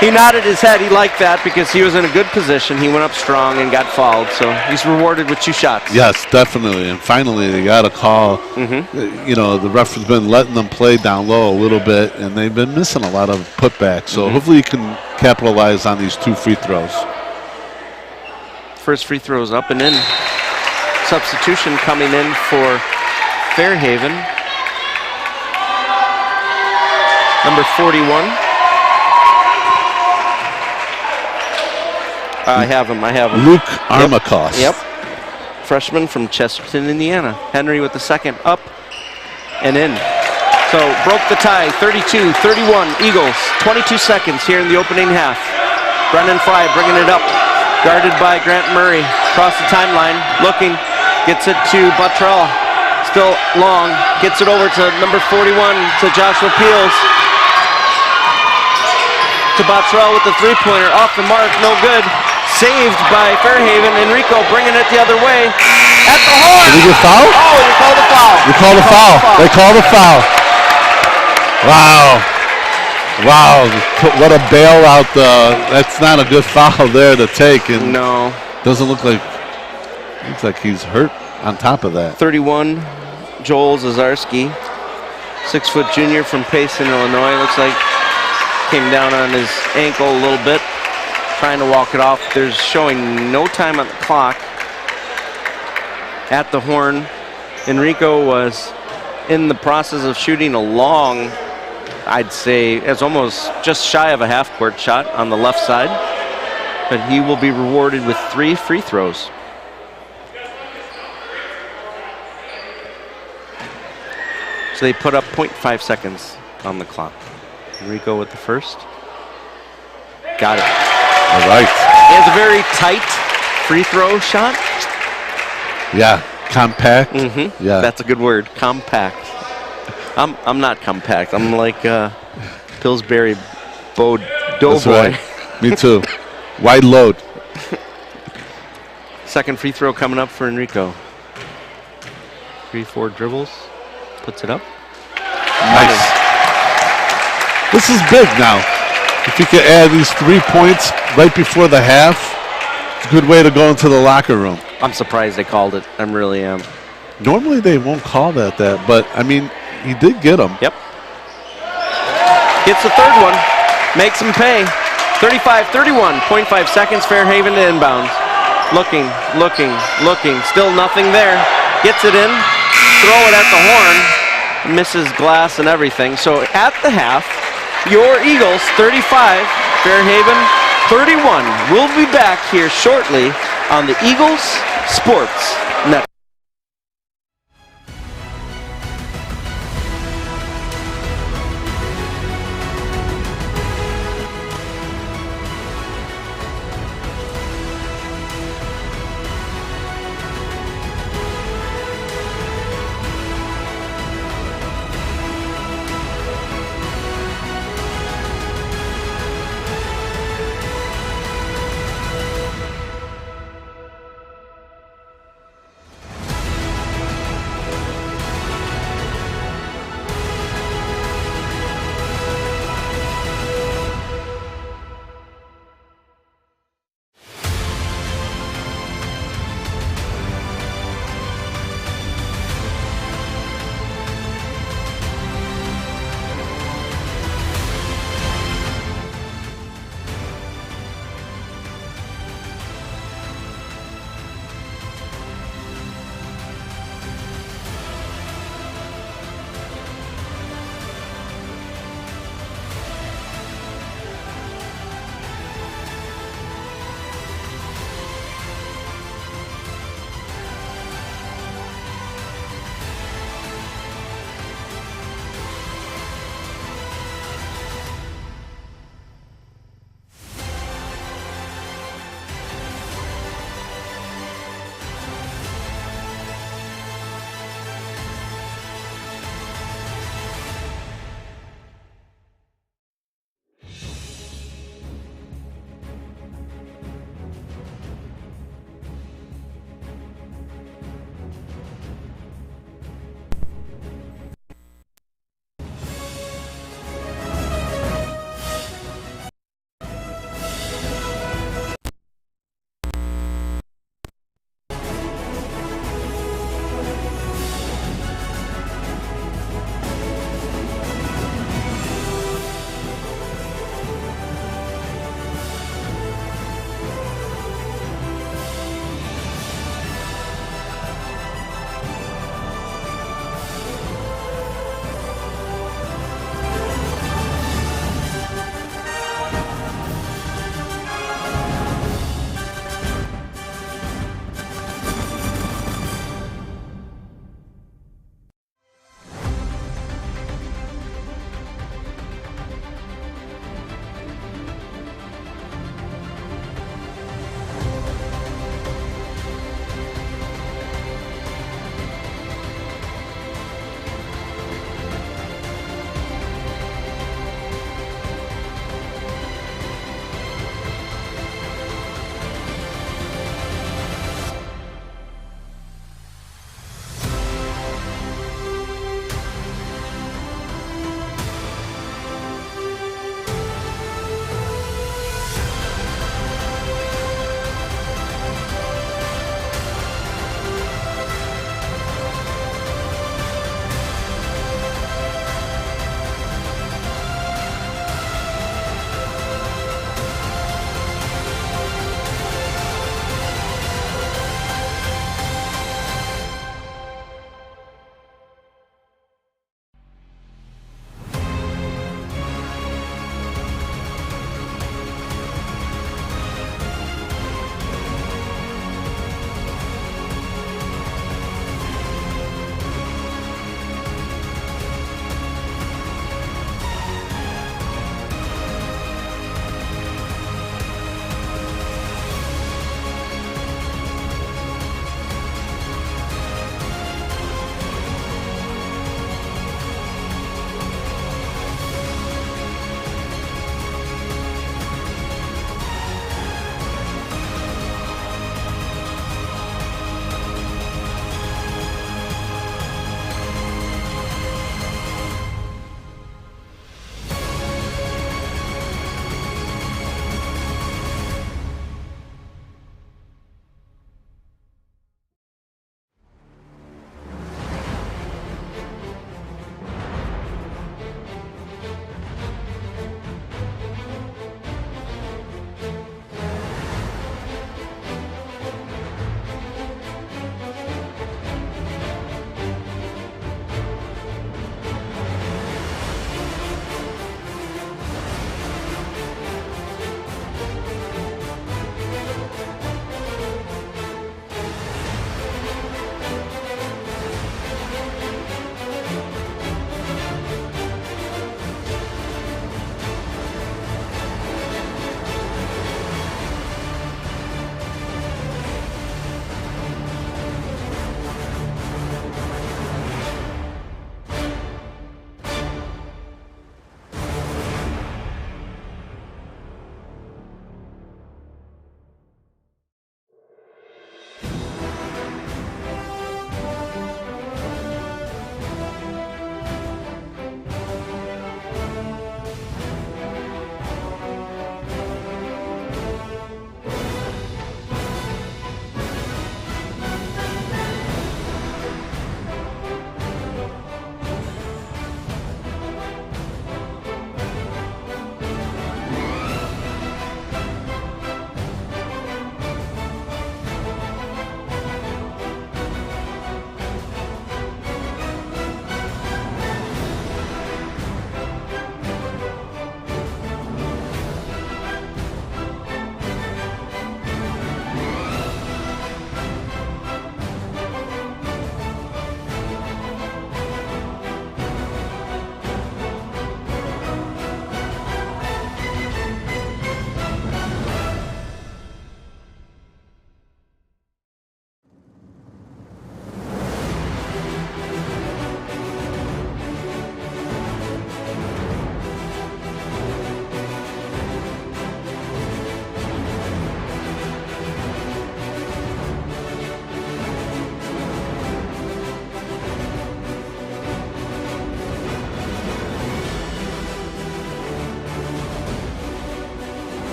He nodded his head. He liked that because he was in a good position. He went up strong and got fouled, so he's rewarded with 2 shots. Yes, definitely. And finally, they got a call. You know, the ref has been letting them play down low a little bit, and they've been missing a lot of putbacks. So hopefully you can capitalize on these 2 free throws. First free throw is up and in. Substitution coming in for Fairhaven. Number 41. I have him. Luke Armacost. Yep. Freshman from Chesterton, Indiana. Henry with the second, up and in. So broke the tie, 32-31 Eagles. 22 seconds here in the opening half. Brendan Fry bringing it up. Guarded by Grant Murray. Across the timeline, looking. Gets it to Bottrell. Still long. Gets it over to number 41, to Joshua Peels. To Bottrell with the three-pointer. Off the mark, no good. Saved by Fairhaven. Enrico bringing it the other way. At the horn. Did he get fouled? Oh, they called a foul. They called a foul. They called a foul. Wow. Wow. What a bailout. That's not a good foul there to take. And no. Doesn't look like he's hurt on top of that. 31, Joel Zazarski. 6-foot junior from Payson, Illinois. Looks like came down on his ankle a little bit. Trying to walk it off. There's showing no time on the clock. At the horn, Enrico was in the process of shooting a long, I'd say, it's almost just shy of a half-court shot on the left side. But he will be rewarded with 3 free throws. So they put up 0.5 seconds on the clock. Enrico with the first. Got it. All right. He has a very tight free throw shot. Yeah, compact. Yeah, that's a good word. Compact. I'm not compact. I'm like Pillsbury Doughboy. Right. Me too. Wide load. Second free throw coming up for Enrico. 3-4 dribbles. Puts it up. Nice. This is big now. If you could add these 3 points right before the half, it's a good way to go into the locker room. I'm surprised they called it. I really am. Normally they won't call that, but I mean, he did get them. Yep. Gets the third one. Makes him pay. 35-31. 0.5 seconds. Fairhaven to inbounds. Looking. Still nothing there. Gets it in. Throw it at the horn. Misses glass and everything. So at the half, your Eagles 35, Fairhaven 31. We'll be back here shortly on the Eagles Sports Network.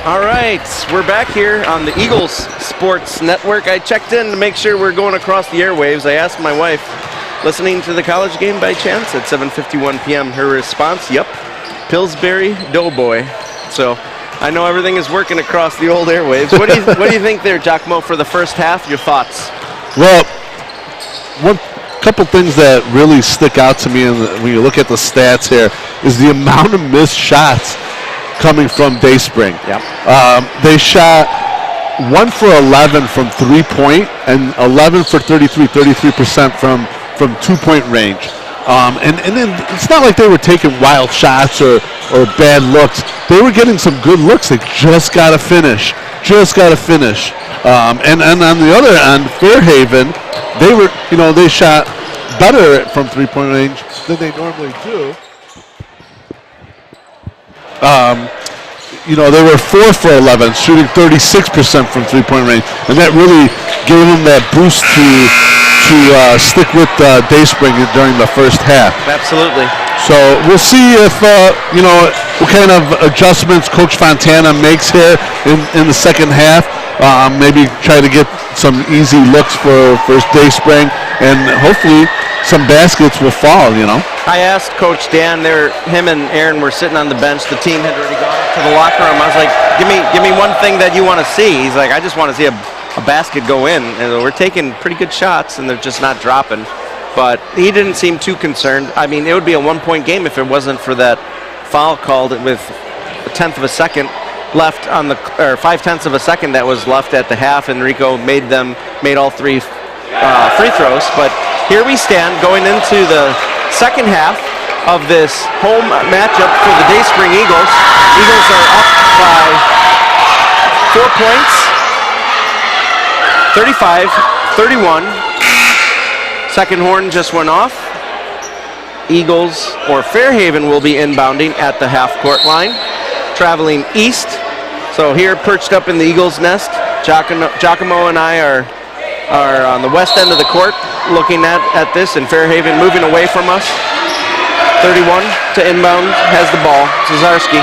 All right, we're back here on the Eagles Sports Network. I checked in to make sure we're going across the airwaves. I asked my wife, listening to the college game by chance at 7:51 p.m. Her response, yep, Pillsbury Doughboy. So I know everything is working across the old airwaves. What do you think there, Giacomo, for the first half? Your thoughts? Well, one couple things that really stick out to me when you look at the stats here is the amount of missed shots coming from Dayspring. Yep. They shot 1 for 11 from 3-point and 11 for 33% from 2-point range. And then it's not like they were taking wild shots or bad looks. They were getting some good looks. They just got to finish. And on the other end, Fairhaven, they shot better from 3-point range than they normally do. They were 4 for 11, shooting 36% from 3-point range, and that really gave them that boost to stick with Dayspring during the first half. Absolutely. So we'll see if what kind of adjustments Coach Fontana makes here in the second half. Maybe try to get some easy looks for Dayspring, and hopefully some baskets will fall. I asked Coach Dan. Him and Aaron were sitting on the bench. The team had already gone up to the locker room. I was like, "Give me one thing that you want to see." He's like, "I just want to see a basket go in." And we're taking pretty good shots, and they're just not dropping. But he didn't seem too concerned. I mean, it would be a 1-point game if it wasn't for that foul called with 1/10 of a second left on the, or 5/10 of a second that was left at the half. Enrico made all 3 free throws. But here we stand going into the second half of this home matchup for the Dayspring Eagles. Eagles are up by 4 points, 35-31. Second horn just went off. Eagles, or Fairhaven, will be inbounding at the half-court line, traveling east. So here, perched up in the Eagles' nest, Giacomo and I are on the west end of the court looking at this, and Fairhaven moving away from us. 31 to inbound, has the ball. Cesarski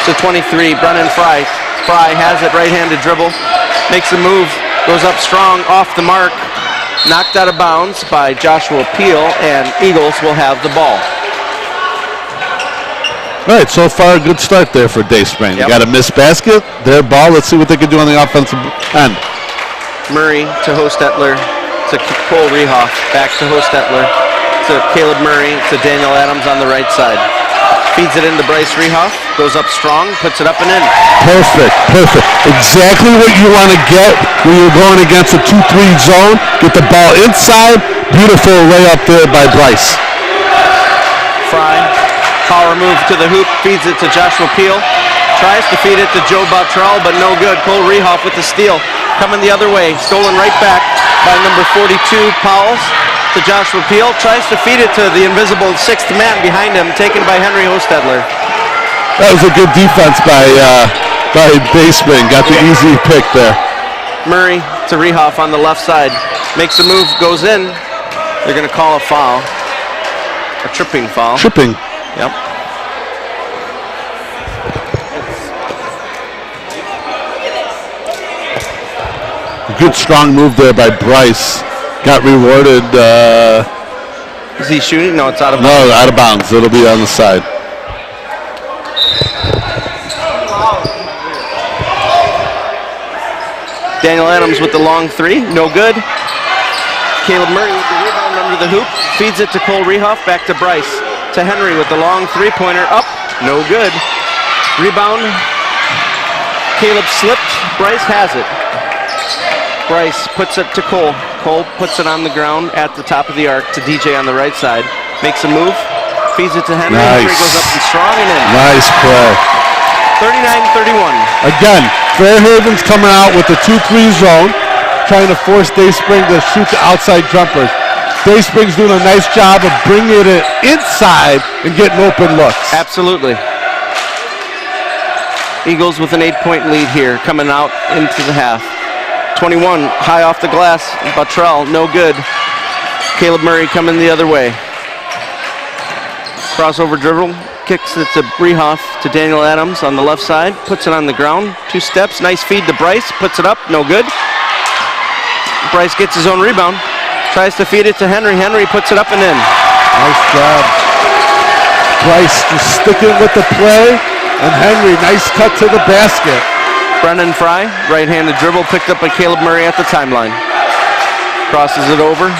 to 23, Brennan Fry. Fry has it, right-handed dribble, makes a move, goes up strong, off the mark, knocked out of bounds by Joshua Peel, and Eagles will have the ball. All right, so far a good start there for Dayspring. Yep. They got a missed basket, their ball. Let's see what they can do on the offensive end. Murray to Hostetler, to Cole Rehoff, back to Hostetler, to Caleb Murray, to Daniel Adams on the right side. Feeds it into Bryce Rehoff, goes up strong, puts it up and in. Perfect. Exactly what you want to get when you're going against a 2-3 zone. Get the ball inside. Beautiful layup there by Bryce. Fry, power move to the hoop, feeds it to Joshua Peel. Tries to feed it to Joe Bottrell, but no good. Cole Rehoff with the steal. Coming the other way, stolen right back by number 42, Powles, to Joshua Peel. Tries to feed it to the invisible sixth man behind him, taken by Henry Hostetler. That was a good defense by Dayspring. Got the easy pick there. Murray to Rehoff on the left side. Makes a move, goes in. They're going to call a foul. A tripping foul. Tripping. Yep. Good strong move there by Bryce. Got rewarded. Is he shooting? No, it's out of bounds. No, out of bounds. It'll be on the side. Daniel Adams with the long 3. No good. Caleb Murray with the rebound under the hoop. Feeds it to Cole Rehoff. Back to Bryce. To Henry with the long 3-pointer. Up. No good. Rebound. Caleb slipped. Bryce has it. Bryce puts it to Cole. Cole puts it on the ground at the top of the arc to DJ on the right side. Makes a move. Feeds it to Henry. Nice. Henry goes up and strong and in. Nice play. 39-31. Again, Fairhaven's coming out with the 2-3 zone, trying to force Dayspring to shoot the outside jumpers. Dayspring's doing a nice job of bringing it inside and getting open looks. Absolutely. Eagles with an 8-point lead here, coming out into the half. 21, high off the glass. Bottrell, no good. Caleb Murray coming the other way. Crossover dribble. kicks it to Brehoff to Daniel Adams on the left side. Puts it on the ground. 2 steps. Nice feed to Bryce. Puts it up. No good. Bryce gets his own rebound. Tries to feed it to Henry. Henry puts it up and in. Nice job. Bryce just sticking with the play. And Henry, nice cut to the basket. Brennan Fry, right-handed dribble, picked up by Caleb Murray at the timeline. Crosses it over,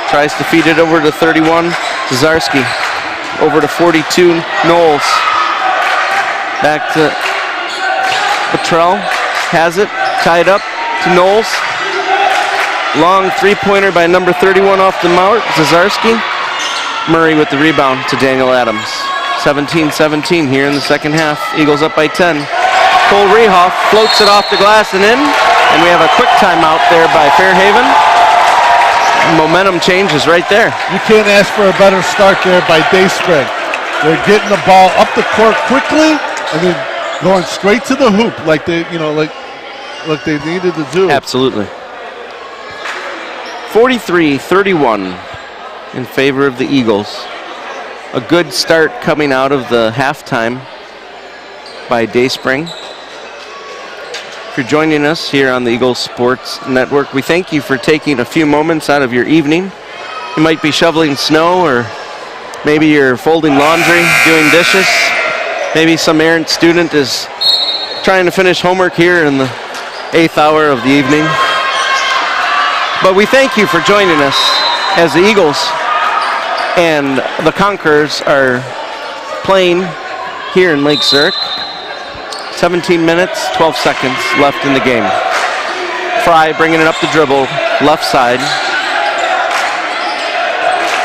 tries to feed it over to 31, Zazarski. Over to 42, Knowles. Back to Petrell, has it, tied up to Knowles. Long three-pointer by number 31 off the mark, Zazarski. Murray with the rebound to Daniel Adams. 17-17 here in the second half. Eagles up by 10. Cole Rehoff floats it off the glass and in. And we have a quick timeout there by Fairhaven. Momentum changes right there. You can't ask for a better start there by Dayspring. They're getting the ball up the court quickly and then going straight to the hoop like they, like they needed to do. Absolutely. 43-31 in favor of the Eagles. A good start coming out of the halftime by Dayspring. If you're joining us here on the Eagles Sports Network, we thank you for taking a few moments out of your evening. You might be shoveling snow, or maybe you're folding laundry, doing dishes. Maybe some errant student is trying to finish homework here in the 8th hour of the evening. But we thank you for joining us as the Eagles and the Conquerors are playing here in Lake Zurich. 17 minutes, 12 seconds left in the game. Fry bringing it up the dribble, left side.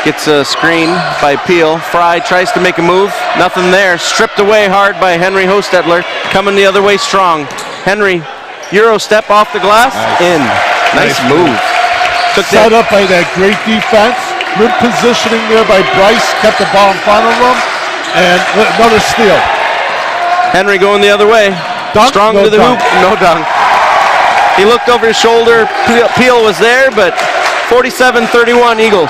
Gets a screen by Peel. Fry tries to make a move, nothing there. Stripped away hard by Henry Hostetler, coming the other way strong. Henry, Euro step off the glass, in. Nice move. Took Set up by that great defense. Good positioning there by Bryce, kept the ball in front of him, and another steal. Henry going the other way. Dunk? Strong No to the dunk. hoop, no dunk. He looked over his shoulder, Peel was there, but 47-31 Eagles.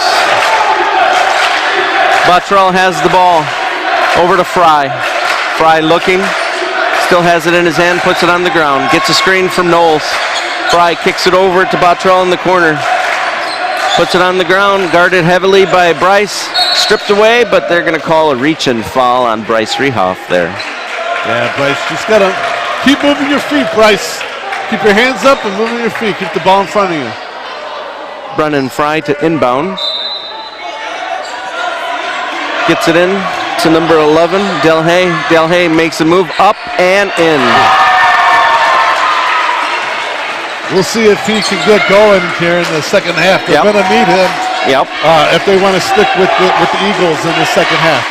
Bottrell has the ball, over to Fry. Fry looking, still has it in his hand, puts it on the ground, gets a screen from Knowles. Fry kicks it over to Bottrell in the corner. Puts it on the ground, guarded heavily by Bryce. Stripped away, but they're going to call a reach and foul on Bryce Rehoff there. Yeah, Bryce, just got to keep moving your feet, Bryce. Keep your hands up and moving your feet. Keep the ball in front of you. Brennan Fry to inbound. Gets it in to number 11, Delhay. Delhay makes a move up and in. We'll see if he can get going here in the second half. They're going to need him if they want to stick with the Eagles in the second half.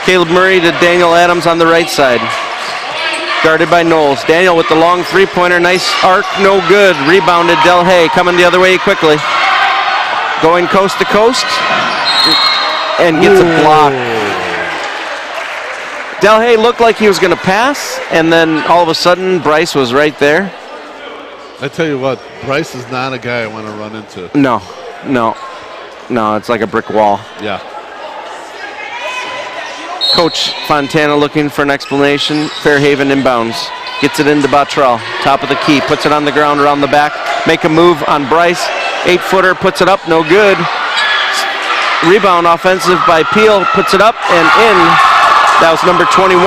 Caleb Murray to Daniel Adams on the right side. Guarded by Knowles. Daniel with the long three-pointer. Nice arc, no good. Rebounded Delhay, coming the other way quickly. Going coast to coast. And gets a block. Delhay looked like he was going to pass, and then all of a sudden, Bryce was right there. I tell you what, Bryce is not a guy I want to run into. No, it's like a brick wall. Yeah. Coach Fontana looking for an explanation. Fairhaven inbounds. Gets it into Bottrell. Top of the key. Puts it on the ground around the back. Make a move on Bryce. 8-footer. Puts it up. No good. Rebound offensive by Peel. Puts it up and in. That was number 21,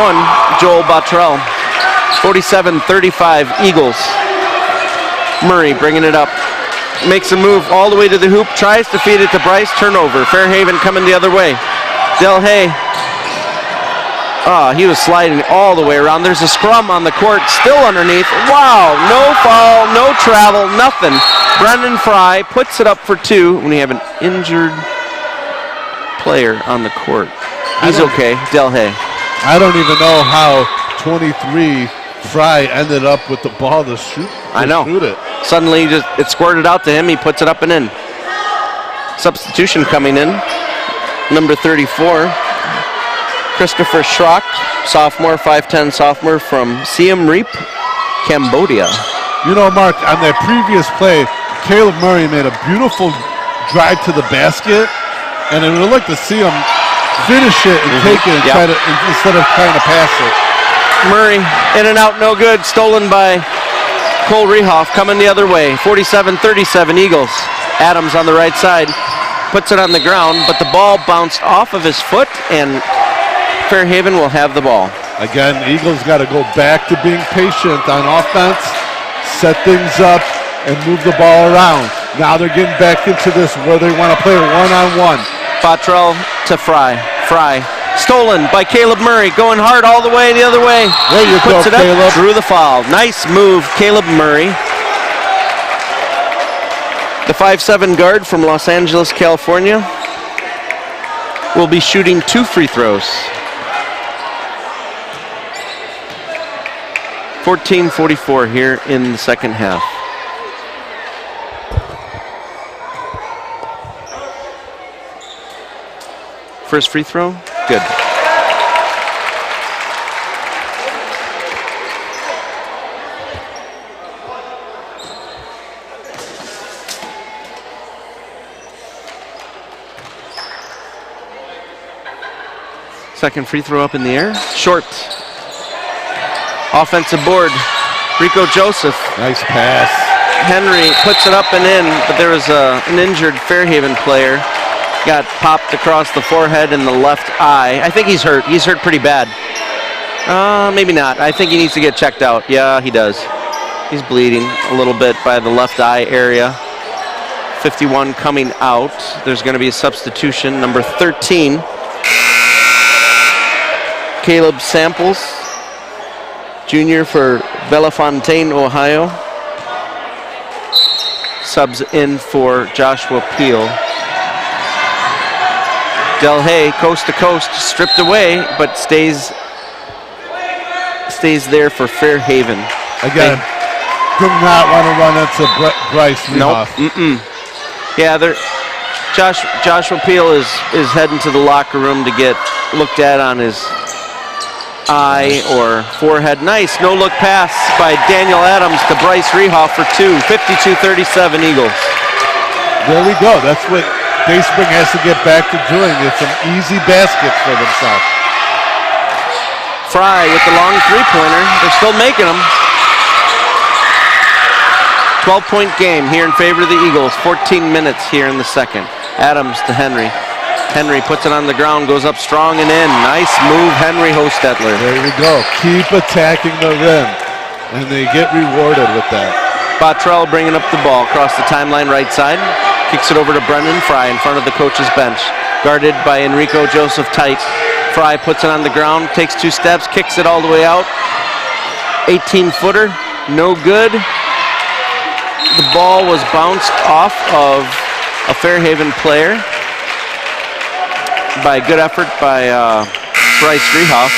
Joel Bottrell. 47-35 Eagles. Murray bringing it up. Makes a move all the way to the hoop. Tries to feed it to Bryce. Turnover. Fairhaven coming the other way. Delhay. He was sliding all the way around. There's a scrum on the court. Still underneath. Wow. No foul. No travel. Nothing. Brendan Fry puts it up for 2 when we have an injured player on the court. He's okay. Delhay. I don't even know how 23 Fry ended up with the ball to shoot. I know. Shoot it. Suddenly, it squirted out to him. He puts it up and in. Substitution coming in. Number 34, Christopher Schrock, sophomore, 5'10" sophomore from Siem Reap, Cambodia. You know, Mark, on that previous play, Caleb Murray made a beautiful drive to the basket, and I would like to see him finish it and take it and try to, instead of trying to pass it. Murray, in and out, no good. Stolen by Cole Rehoff, coming the other way. 47-37 Eagles. Adams on the right side, puts it on the ground, but the ball bounced off of his foot, and Fairhaven will have the ball. Again, Eagles got to go back to being patient on offense, set things up, and move the ball around. Now they're getting back into this where they want to play one-on-one. Bottrell to Fry. Fry, stolen by Caleb Murray, going hard all the way the other way. There you go, Puts it Caleb. up, drew the foul. Nice move, Caleb Murray. The 5'7" guard from Los Angeles, California, will be shooting 2 free throws. 14:44 here in the second half. First free throw, good. Second free throw up in the air, short. Offensive board, Rico Joseph. Nice pass. Henry puts it up and in, but there was an injured Fairhaven player. Got popped across the forehead and the left eye. I think he's hurt. He's hurt pretty bad. Maybe not. I think he needs to get checked out. Yeah, he does. He's bleeding a little bit by the left eye area. 51 coming out. There's going to be a substitution. Number 13, Caleb Samples, junior for Bellefontaine, Ohio. Subs in for Joshua Peel. Del Hay, coast to coast, stripped away, but stays there for Fairhaven. Again, do not want to run into Bryce Rehoff. Nope. Yeah, Joshua Peel is heading to the locker room to get looked at on his eye or forehead. Nice no-look pass by Daniel Adams to Bryce Rehoff for 2. 52-37 Eagles. There we go. That's what Dayspring has to get back to doing. It's some easy baskets for themselves. Fry with the long three-pointer. They're still making them. 12-point game here in favor of the Eagles. 14 minutes here in the second. Adams to Henry. Henry puts it on the ground, goes up strong and in. Nice move, Henry Hostetler. There we go. Keep attacking the rim, and they get rewarded with that. Bottrell bringing up the ball across the timeline right side. Kicks it over to Brendan Fry in front of the coach's bench. Guarded by Enrico Joseph Tight. Fry puts it on the ground, takes 2 steps, kicks it all the way out. 18-footer, no good. The ball was bounced off of a Fairhaven player by a good effort by Bryce Rehoff.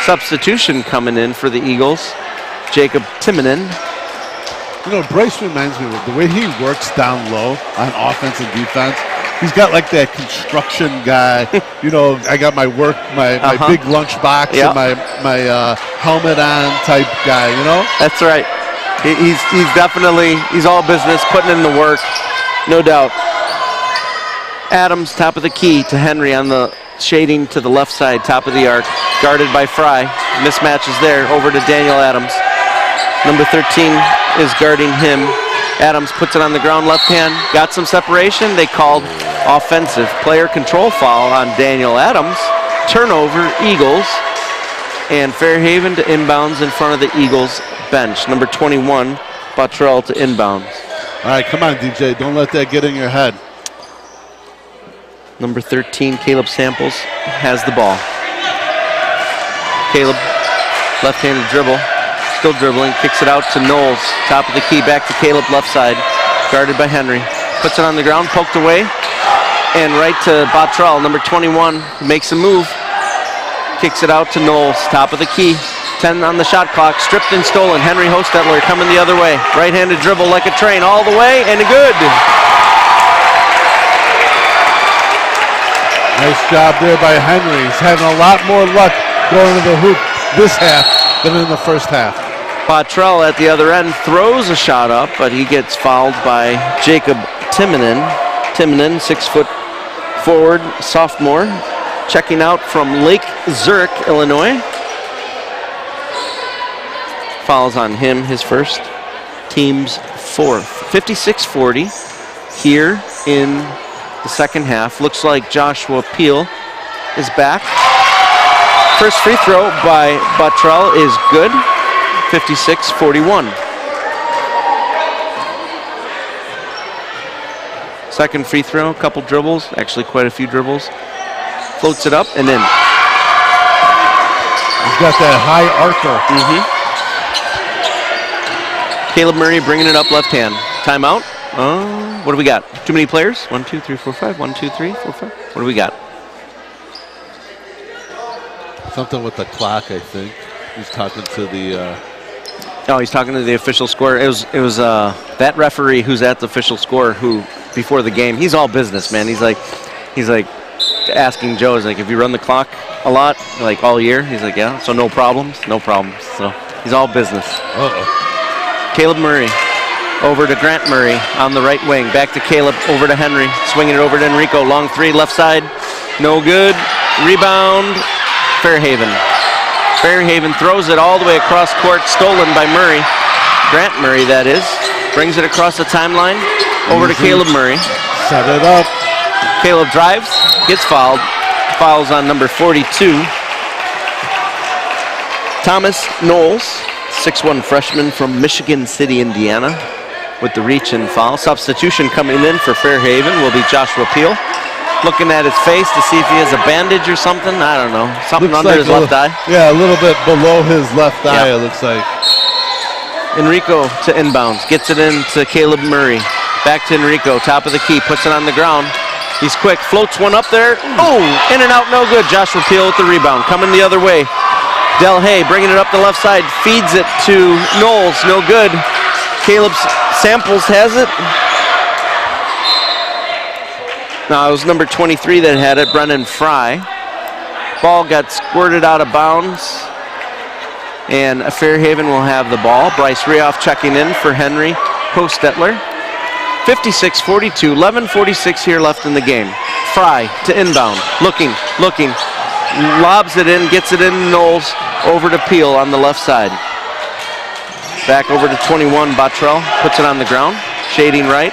Substitution coming in for the Eagles, Jacob Timonen. You know, Bryce reminds me of the way he works down low on offense and defense. He's got like that construction guy. You know, I got my big lunch box and my helmet on type guy, you know? That's right. He's definitely, he's all business, putting in the work, no doubt. Adams, top of the key to Henry on the shading to the left side, top of the arc. Guarded by Fry. Mismatch is there, over to Daniel Adams. Number 13 is guarding him. Adams puts it on the ground, left hand. Got some separation. They called offensive player control foul on Daniel Adams. Turnover, Eagles. And Fairhaven to inbounds in front of the Eagles bench. Number 21, Bottrell to inbounds. All right, come on, DJ. Don't let that get in your head. Number 13, Caleb Samples, has the ball. Caleb, left-handed dribble. Still dribbling, kicks it out to Knowles. Top of the key, back to Caleb, left side. Guarded by Henry. Puts it on the ground, poked away. And right to Bottrell, number 21, makes a move. Kicks it out to Knowles, top of the key. 10 on the shot clock, stripped and stolen. Henry Hostetler coming the other way. Right-handed dribble like a train, all the way, and good. Nice job there by Henry. He's having a lot more luck going to the hoop this half than in the first half. Bottrell at the other end throws a shot up, but he gets fouled by Jacob Timonen. Timonen, 6 foot forward, sophomore, checking out from Lake Zurich, Illinois. Fouls on him, his first, team's fourth. 56-40 here in the second half. Looks like Joshua Peel is back. First free throw by Buttrell is good. 56-41. Second free throw, a couple dribbles, actually quite a few dribbles. Floats it up and in. He's got that high archer. Caleb Murray bringing it up left hand. Timeout. What do we got? Too many players? 1, 2, 3, 4, 5. 1, 2, 3, 4, 5. What do we got? Something with the clock, I think. He's talking to the... he's talking to the official scorer. It was that referee who's at the official score who, before the game, he's all business, man. He's like asking Joe, he's like, if you run the clock a lot, like all year, he's like, yeah, so no problems. So he's all business. Caleb Murray over to Grant Murray on the right wing. Back to Caleb, over to Henry, swinging it over to Enrico. Long three, left side, no good. Rebound, Fairhaven. Fairhaven throws it all the way across court, stolen by Murray. Grant Murray, that is. Brings it across the timeline, over to Caleb Murray. Set it up. Caleb drives, gets fouled. Fouls on number 42. Thomas Knowles, 6'1" freshman from Michigan City, Indiana, with the reach and foul. Substitution coming in for Fairhaven will be Joshua Peel. Looking at his face to see if he has a bandage or something. I don't know. Something looks under his left eye. Yeah, a little bit below his left eye, it looks like. Enrico to inbounds. Gets it in to Caleb Murray. Back to Enrico. Top of the key. Puts it on the ground. He's quick. Floats one up there. Oh, in and out. No good. Joshua Peel with the rebound. Coming the other way. Del Hay bringing it up the left side. Feeds it to Knowles. No good. Caleb Samples has it. No, it was number 23 that had it, Brennan Fry. Ball got squirted out of bounds. And Fairhaven will have the ball. Bryce Rioff checking in for Henry Hostetler. 56-42, 11:46 here left in the game. Fry to inbound, looking. Lobs it in, gets it in Knowles, over to Peel on the left side. Back over to 21, Buttrell, puts it on the ground, shading right.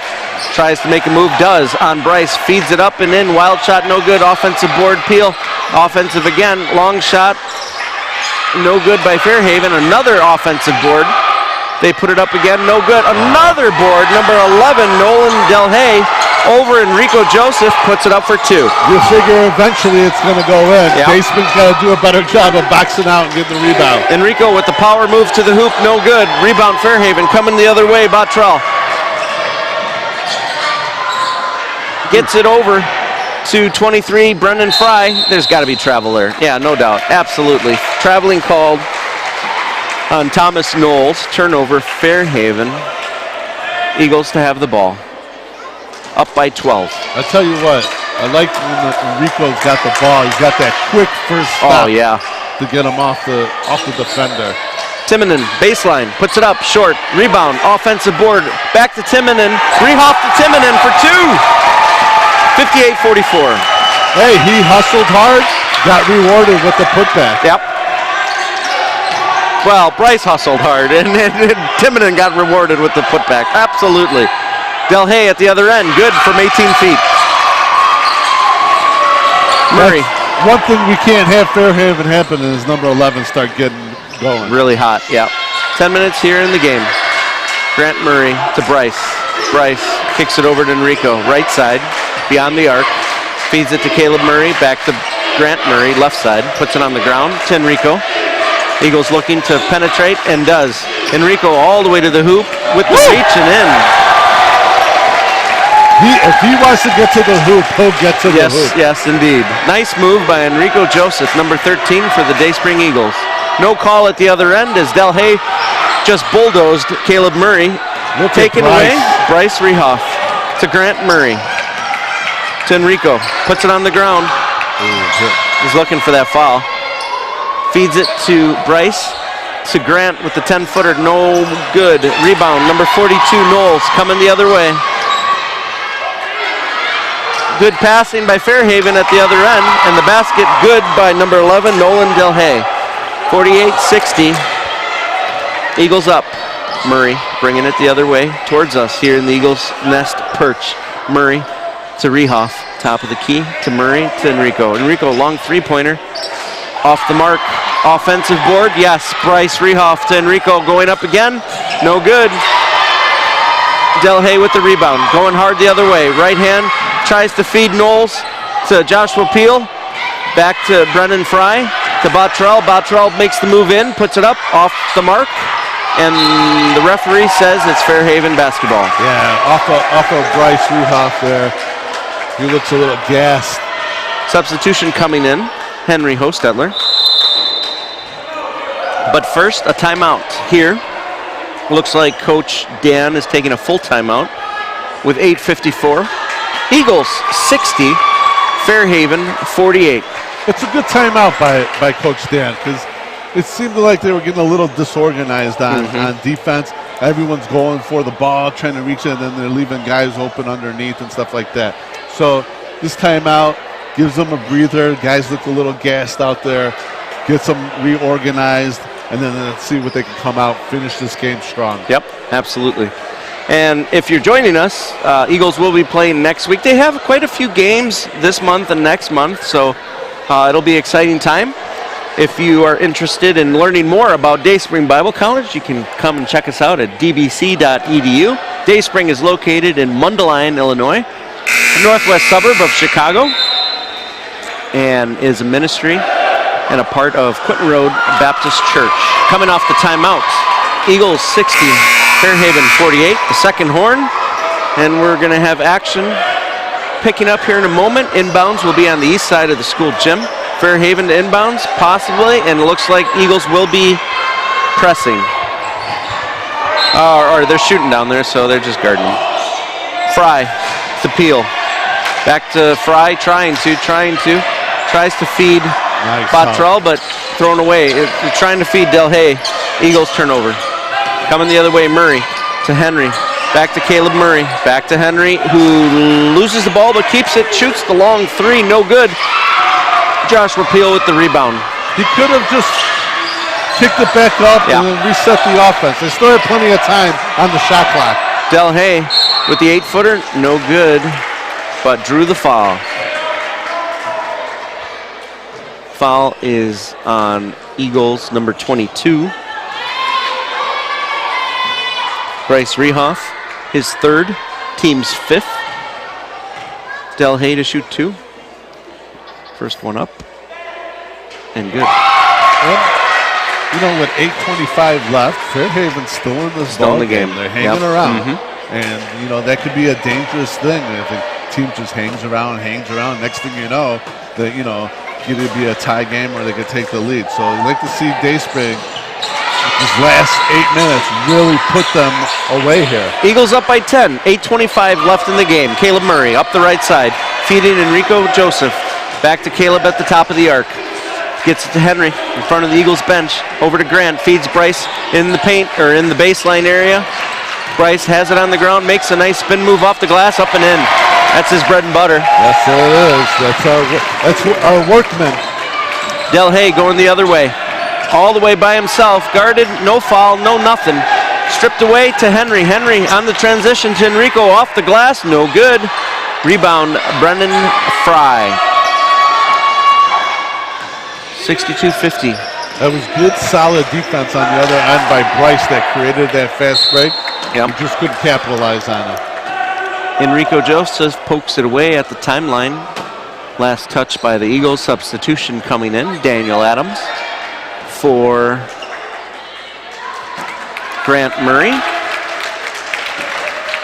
Tries to make a move, does on Bryce, feeds it up and in, wild shot, no good, offensive board, Peel, offensive again, long shot, no good by Fairhaven, another offensive board. They put it up again, no good, another board, number 11, Nolan Del Hay, over Enrico Joseph, puts it up for two. You figure eventually it's going to go in. Yep. Baseman's got to do a better job of boxing out and getting the rebound. Enrico with the power move to the hoop, no good, rebound Fairhaven, coming the other way, Bottrell. Gets it over to 23, Brendan Fry. There's got to be travel there. Yeah, no doubt. Absolutely. Traveling called on Thomas Knowles. Turnover, Fairhaven. Eagles to have the ball. Up by 12. I'll tell you what. I like when Enrico's got the ball. He's got that quick first stop to get him off the defender. Timonen, baseline, puts it up, short, rebound, offensive board. Back to Timonen. Rehoff to Timonen for two. 58-44. Hey, he hustled hard, got rewarded with the putback. Yep. Well, Bryce hustled hard, and Timonen got rewarded with the putback. Absolutely. Del Hay at the other end, good from 18 feet. Murray. That's one thing we can't have Fairhaven happen is number 11 start getting going. Really hot, yeah. 10 minutes here in the game. Grant Murray to Bryce. Bryce kicks it over to Enrico, right side. Beyond the arc, feeds it to Caleb Murray, back to Grant Murray, left side, puts it on the ground to Enrico. Eagles looking to penetrate, and does. Enrico all the way to the hoop with the reach and in. If he wants to get to the hoop, he'll get to the hoop. Yes, indeed. Nice move by Enrico Joseph, number 13 for the Dayspring Eagles. No call at the other end as Del Hay just bulldozed Caleb Murray. Taken away, Bryce Rehoff to Grant Murray. To Enrico, puts it on the ground. He's looking for that foul. Feeds it to Bryce, to Grant with the 10-footer, no good. Rebound, number 42, Knowles, coming the other way. Good passing by Fairhaven at the other end, and the basket good by number 11, Nolan Delhay. 48-60. Eagles up. Murray bringing it the other way towards us here in the Eagles Nest perch. Murray to Rehoff, top of the key to Murray to Enrico. Enrico, long three-pointer, off the mark. Offensive board, yes. Bryce Rehoff to Enrico, going up again, no good. Delhay with the rebound, going hard the other way. Right hand, tries to feed Knowles to Joshua Peel. Back to Brennan Fry, to Bottrell. Bottrell makes the move in, puts it up, off the mark. And the referee says it's Fairhaven basketball. Yeah, off of Bryce Rehoff there. He looks a little gassed. Substitution coming in, Henry Hostetler. But first, a timeout here. Looks like Coach Dan is taking a full timeout with 8:54. Eagles 60, Fairhaven 48. It's a good timeout by Coach Dan, because it seemed like they were getting a little disorganized on defense. Everyone's going for the ball, trying to reach it, and then they're leaving guys open underneath and stuff like that. So this timeout gives them a breather. Guys look a little gassed out there, gets them reorganized, and then let's see what they can come out, finish this game strong. Yep, absolutely. And if you're joining us, Eagles will be playing next week. They have quite a few games this month and next month, so it'll be an exciting time. If you are interested in learning more about Dayspring Bible College, you can come and check us out at dbc.edu. Dayspring is located in Mundelein, Illinois, a northwest suburb of Chicago, and is a ministry and a part of Quinton Road Baptist Church. Coming off the timeout, Eagles 60, Fairhaven 48, the second horn, and we're going to have action picking up here in a moment. Inbounds will be on the east side of the school gym. Fairhaven to inbounds, possibly, and it looks like Eagles will be pressing. Or they're shooting down there, so they're just guarding. Fry to Peel. Back to Fry, tries to feed Bottrell, but thrown away. They're trying to feed Delhay. Eagles turnover. Coming the other way, Murray to Henry. Back to Caleb Murray. Back to Henry, who loses the ball but keeps it. Shoots the long three, no good. Joshua Peel with the rebound. He could have just kicked it back up and then reset the offense. They still had plenty of time on the shot clock. Delhay with the 8-footer, no good, but drew the foul. Foul is on Eagles number 22. Bryce Rehoff, his third, team's fifth. Delhay to shoot two. First one up, and good. Well, you know, with 8:25 left, Fairhaven's still in this ball game. They're hanging around, and you know that could be a dangerous thing if the team just hangs around. Next thing you know, that either be a tie game or they could take the lead. So I'd like to see Dayspring these last 8 minutes really put them away here. Eagles up by 10. 8:25 left in the game. Caleb Murray up the right side, feeding Enrico Joseph. Back to Caleb at the top of the arc. Gets it to Henry in front of the Eagles bench. Over to Grant. Feeds Bryce in the paint, or in the baseline area. Bryce has it on the ground. Makes a nice spin move off the glass, up and in. That's his bread and butter. Yes, it is. That's our workman. Delhay going the other way. All the way by himself. Guarded. No foul. No nothing. Stripped away to Henry. Henry on the transition to Enrico. Off the glass. No good. Rebound, Brennan Fry. 62-50. That was good, solid defense on the other end by Bryce that created that fast break. Yep. He just couldn't capitalize on it. Enrico Joseph pokes it away at the timeline. Last touch by the Eagles. Substitution coming in. Daniel Adams for Grant Murray.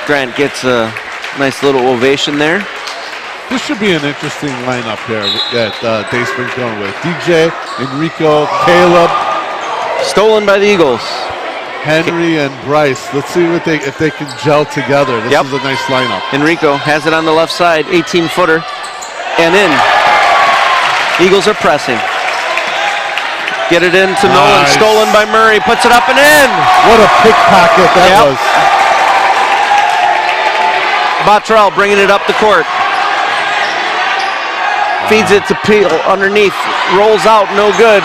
Grant gets a nice little ovation there. This should be an interesting lineup here that Dayspring's going with. DJ, Enrico, Caleb. Stolen by the Eagles. Henry and Bryce. Let's see if they can gel together. This is a nice lineup. Enrico has it on the left side, 18-footer, and in. Eagles are pressing. Get it into Nolan, stolen by Murray, puts it up and in. What a pickpocket that was. Bottrell bringing it up the court. Feeds it to Peel underneath. Rolls out, no good.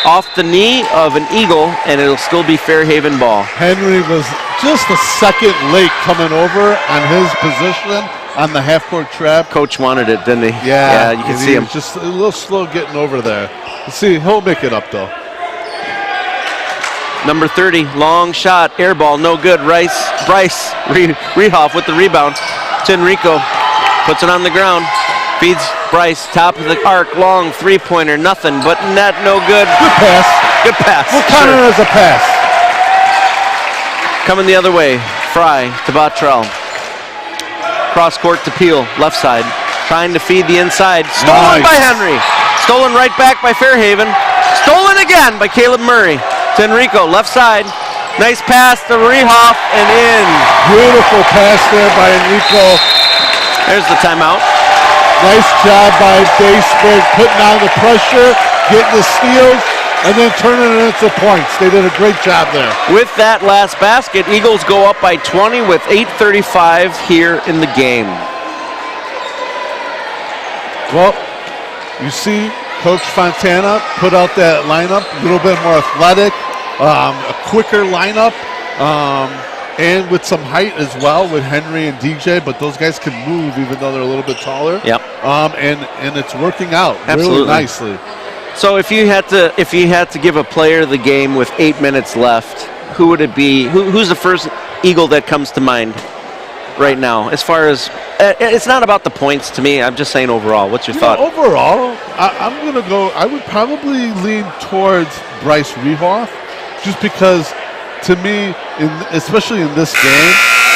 Off the knee of an Eagle, and it'll still be Fairhaven ball. Henry was just a second late coming over on his position on the half-court trap. Coach wanted it, didn't he? Yeah, you can see him. Just a little slow getting over there. Let's see, he'll make it up, though. Number 30, long shot, air ball, no good. Bryce Rehoff with the rebound to Enrico. Puts it on the ground. Feeds Bryce, top of the arc, long three-pointer, nothing but net, no good. Good pass. Good pass. We'll count it as a pass. Coming the other way, Fry to Bottrell. Cross court to Peel, left side. Trying to feed the inside. Stolen by Henry. Stolen right back by Fairhaven. Stolen again by Caleb Murray. To Enrico, left side. Nice pass to Rehoff and in. Beautiful pass there by Enrico. There's the timeout. Nice job by Daysburg putting on the pressure, getting the steals, and then turning it into points. They did a great job there. With that last basket, Eagles go up by 20 with 8:35 here in the game. Well, you see Coach Fontana put out that lineup, a little bit more athletic, a quicker lineup, and with some height as well with Henry and DJ, but those guys can move even though they're a little bit taller. Yep. And it's working out Absolutely. really nicely. So if you had to give a player the game with 8 minutes left, who would it be? Who's the first Eagle that comes to mind right now? As far as it's not about the points to me. I'm just saying overall. What's your thought? Overall, I'm gonna go. I would probably lean towards Bryce Rehoff, just because to me, especially in this game,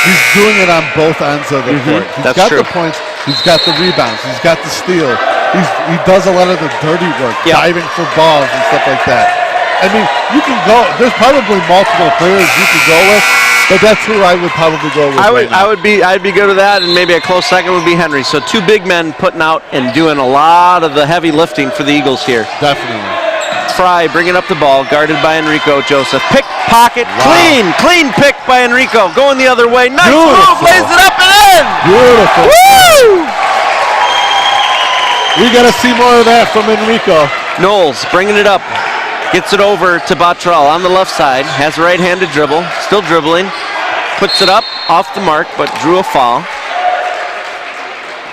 he's doing it on both ends of the court. He's got the points. He's got the rebounds. He's got the steal. He does a lot of the dirty work, diving for balls and stuff like that. I mean, you can go. There's probably multiple players you could go with, but that's who I would probably go with. I'd be good with that, and maybe a close second would be Henry. So two big men putting out and doing a lot of the heavy lifting for the Eagles here. Definitely. Fry bringing up the ball, guarded by Enrico Joseph. Pickpocket, clean pick by Enrico. Going the other way. Nice move, lays it up and in. Beautiful. Woo! We got to see more of that from Enrico. Knowles bringing it up. Gets it over to Bottrell on the left side. Has a right-handed dribble. Still dribbling. Puts it up off the mark, but drew a foul.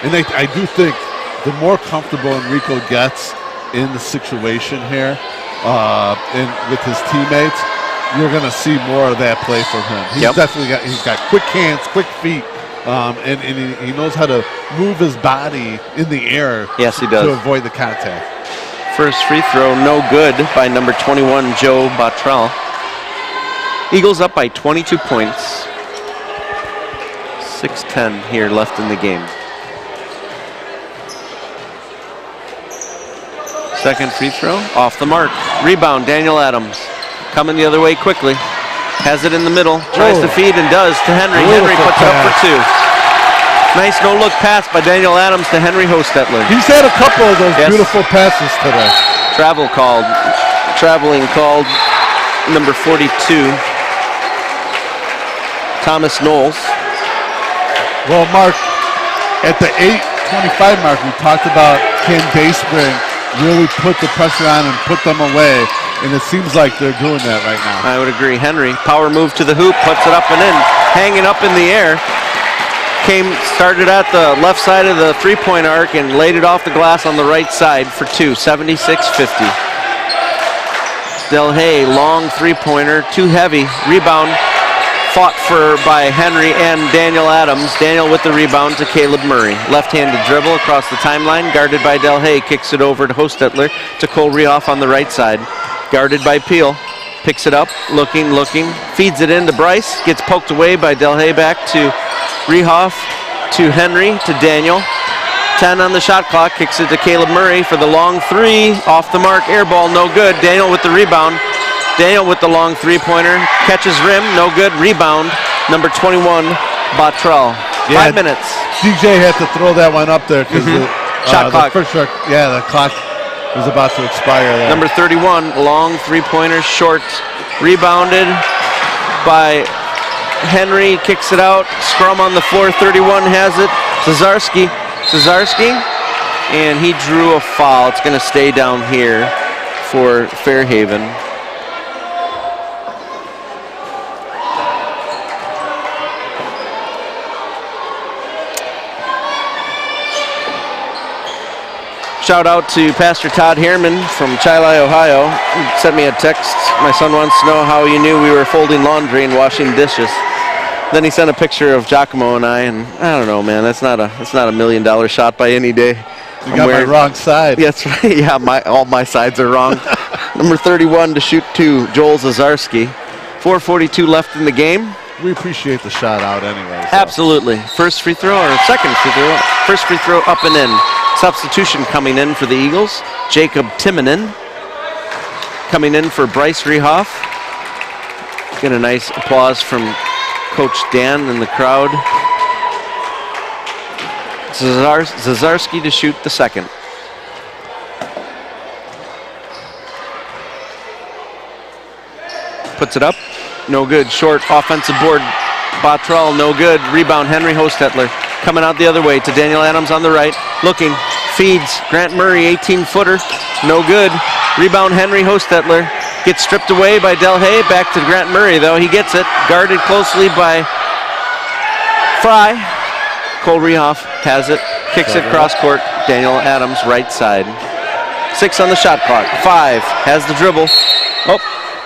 And I do think the more comfortable Enrico gets in the situation here, and with his teammates, you're going to see more of that play from him. He's got quick hands, quick feet, and he knows how to move his body in the air. Yes, he does. To avoid the contact. First free throw, no good by number 21, Joe Bottrell. Eagles up by 22 points. 6:10 here left in the game. Second free throw, off the mark. Rebound, Daniel Adams. Coming the other way quickly. Has it in the middle, tries to feed and does to Henry. Henry puts it up for two. Nice no-look pass by Daniel Adams to Henry Hostetler. He's had a couple of those beautiful passes today. Traveling called, number 42, Thomas Knowles. Well, Mark, at the 8:25 mark, we talked about can Dayspring really put the pressure on and put them away, and it seems like they're doing that right now. I would agree. Henry, power move to the hoop, puts it up and in, hanging up in the air. Started at the left side of the three-point arc and laid it off the glass on the right side for two, 76-50. Del Hay, long three-pointer, too heavy. Rebound fought for by Henry and Daniel Adams. Daniel with the rebound to Caleb Murray. Left-handed dribble across the timeline, guarded by Del Hay. Kicks it over to Hostetler to Cole Rehoff on the right side. Guarded by Peel. Picks it up, looking, feeds it in to Bryce. Gets poked away by Del Hay, back to Rehoff, to Henry, to Daniel. 10 on the shot clock, kicks it to Caleb Murray for the long three. Off the mark, air ball, no good. Daniel with the rebound. Daniel with the long three-pointer. Catches rim, no good. Rebound, number 21, Bottrell. 5 minutes. DJ had to throw that one up there because the shot clock. the clock was about to expire there. Number 31, long three-pointer, short. Rebounded by Henry, kicks it out. Scrum on the floor, 31 has it. Cesarski and he drew a foul. It's going to stay down here for Fairhaven. Shout out to Pastor Todd Harriman from Chili, Ohio. He sent me a text. My son wants to know how you knew we were folding laundry and washing dishes. Then he sent a picture of Giacomo and I don't know, man. That's not a $1 million shot by any day. You got my wrong side. That's right. Yeah, all my sides are wrong. Number 31 to shoot 2, Joel Zazarski. 4:42 left in the game. We appreciate the shot out anyway. So. Absolutely. First free throw or second free throw? First free throw up and in. Substitution coming in for the Eagles. Jacob Timonen coming in for Bryce Rehoff. Get a nice applause from Coach Dan in the crowd. Zazarski to shoot the second. Puts it up. No good. Short offensive board. Bottrell, no good. Rebound, Henry Hostetler. Coming out the other way to Daniel Adams on the right. Looking, feeds. Grant Murray, 18-footer. No good. Rebound, Henry Hostetler. Gets stripped away by Delhay. Back to Grant Murray, though. He gets it. Guarded closely by Fry. Cole Rehoff has it. Kicks it cross court. Daniel Adams, right side. 6 on the shot clock. 5 has the dribble.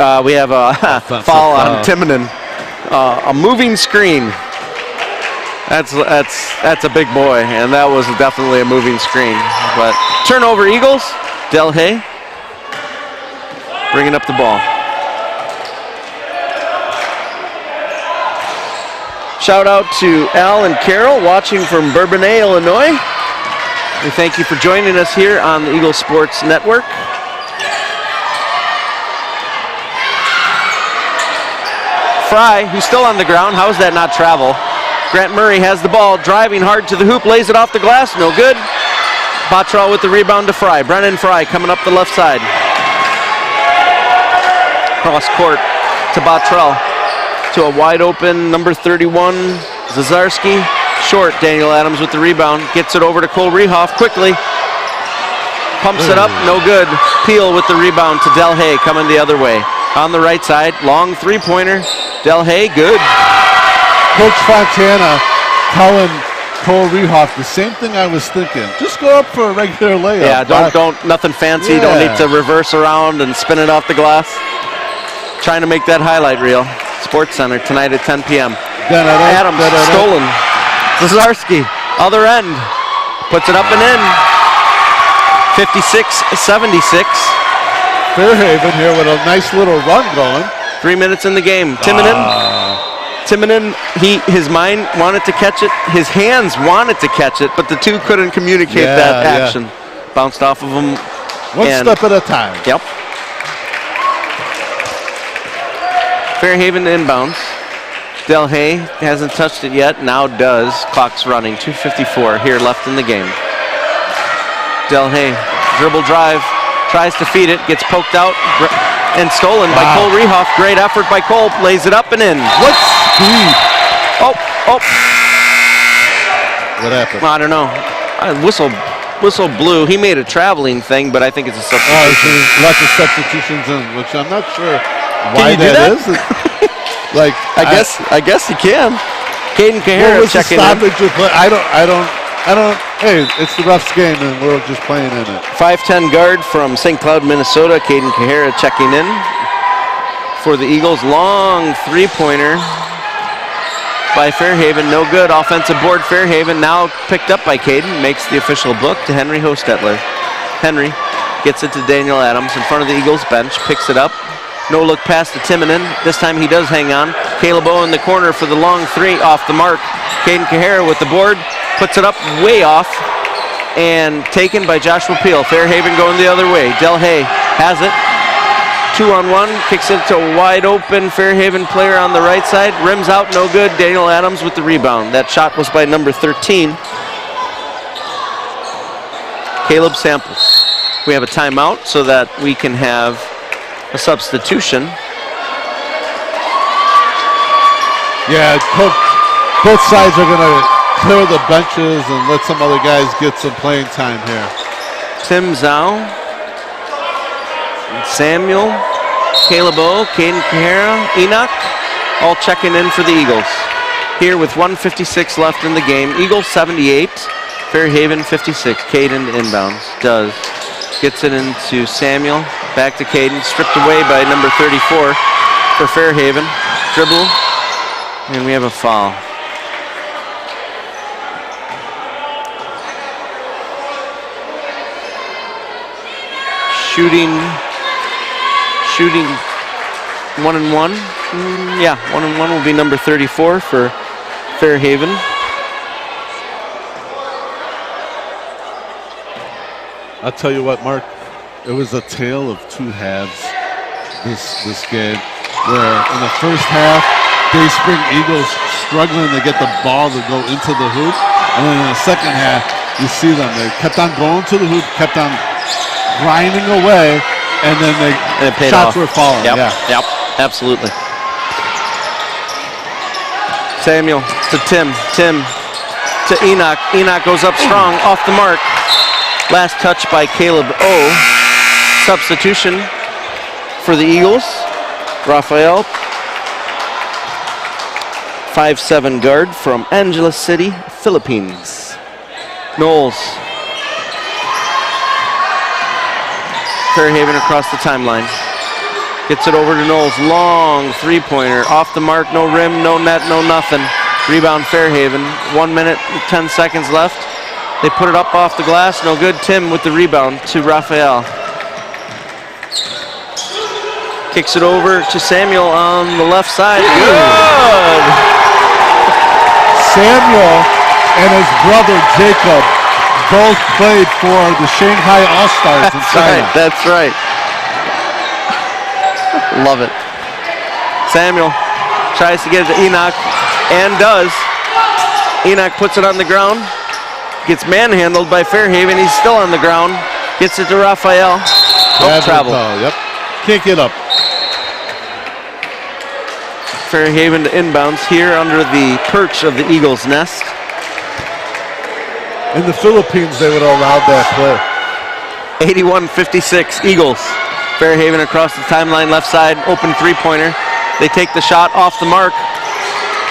Oh, we have a foul on Timonen. A moving screen. That's a big boy, and that was definitely a moving screen. But turnover, Eagles. Delhay bringing up the ball. Shout out to Al and Carol watching from Bourbonnais, Illinois. We thank you for joining us here on the Eagle Sports Network. Fry, who's still on the ground. How is that not travel? Grant Murray has the ball, driving hard to the hoop, lays it off the glass, no good. Bottrell with the rebound to Fry. Brennan Fry coming up the left side. Cross court to Bottrell. To a wide open number 31, Zazarski. Short, Daniel Adams with the rebound. Gets it over to Cole Rehoff quickly. Pumps it up, no good. Peel with the rebound to Delhay coming the other way. On the right side, long three-pointer. Delhay, good. Coach Fontana telling Cole Rehoff the same thing I was thinking. Just go up for a regular layup. Yeah, don't nothing fancy. Yeah. Don't need to reverse around and spin it off the glass. Trying to make that highlight reel. Sports Center tonight at 10 p.m. Adams stolen. Zazarski, other end. Puts it up and in. 56-76. Fairhaven here with a nice little run going. 3 minutes in the game. Timonen, his mind wanted to catch it. His hands wanted to catch it, but the two couldn't communicate that action. Yeah. Bounced off of him. One step at a time. Yep. Fairhaven inbounds. Delhay hasn't touched it yet, now does. Clock's running, 2:54 here left in the game. Delhay, dribble drive, tries to feed it, gets poked out and stolen by Cole Rehoff. Great effort by Cole, lays it up and in. What speed? Oh. What happened? I don't know. Whistle blew. He made a traveling thing, but I think it's a substitution. Oh, lots of substitutions in, which I'm not sure why Can you do that is. Like I guess you can. Caden Kahara checking in. I don't. Hey, it's the refs game, and we're just playing in it. 5'10" guard from St. Cloud, Minnesota. Caden Kahara checking in for the Eagles. Long three-pointer by Fairhaven. No good. Offensive board. Fairhaven now picked up by Caden. Makes the official book to Henry Hostetler. Henry gets it to Daniel Adams in front of the Eagles bench. Picks it up. No look pass to Timonen. This time he does hang on. Caleb O in the corner for the long three, off the mark. Caden Kahara with the board, puts it up way off, and taken by Joshua Peel. Fairhaven going the other way. Delhay has it. 2-on-1, kicks it to a wide open Fairhaven player on the right side. Rims out, no good. Daniel Adams with the rebound. That shot was by number 13. Caleb Samples. We have a timeout so that we can have a substitution. Yeah, both sides are going to clear the benches and let some other guys get some playing time here. Tim Zhao, Samuel, Caleb O, Caden Kahara, Enoch, all checking in for the Eagles. Here with 1:56 left in the game. Eagles 78, Fairhaven 56. Caden inbounds, gets it into Samuel, back to Caden, stripped away by number 34 for Fairhaven. Dribble, and we have a foul. Shooting 1-and-1. Yeah, 1-and-1 will be number 34 for Fairhaven. I'll tell you what, Mark, it was a tale of two halves, this game, where in the first half, Dayspring Eagles struggling to get the ball to go into the hoop, and then in the second half, you see them. They kept on going to the hoop, kept on grinding away, and then shots were falling. Yep, absolutely. Samuel to Tim to Enoch. Enoch goes up strong, off the mark. Last touch by Caleb O. Substitution for the Eagles. Rafael, 5'7" guard from Angeles City, Philippines. Knowles. Fairhaven across the timeline. Gets it over to Knowles. Long three-pointer. Off the mark, no rim, no net, no nothing. Rebound Fairhaven. 1 minute, 10 seconds left. They put it up off the glass. No good. Tim with the rebound to Rafael. Kicks it over to Samuel on the left side. Good! Samuel and his brother Jacob both played for the Shanghai All-Stars in China. That's right. Love it. Samuel tries to get it to Enoch and does. Enoch puts it on the ground. Gets manhandled by Fairhaven. He's still on the ground. Gets it to Rafael. Travel. Yep. Can't get up. Fairhaven to inbounds here under the perch of the Eagles' nest. In the Philippines, they would have allowed that play. 81-56 Eagles. Fairhaven across the timeline, left side, open three-pointer. They take the shot off the mark.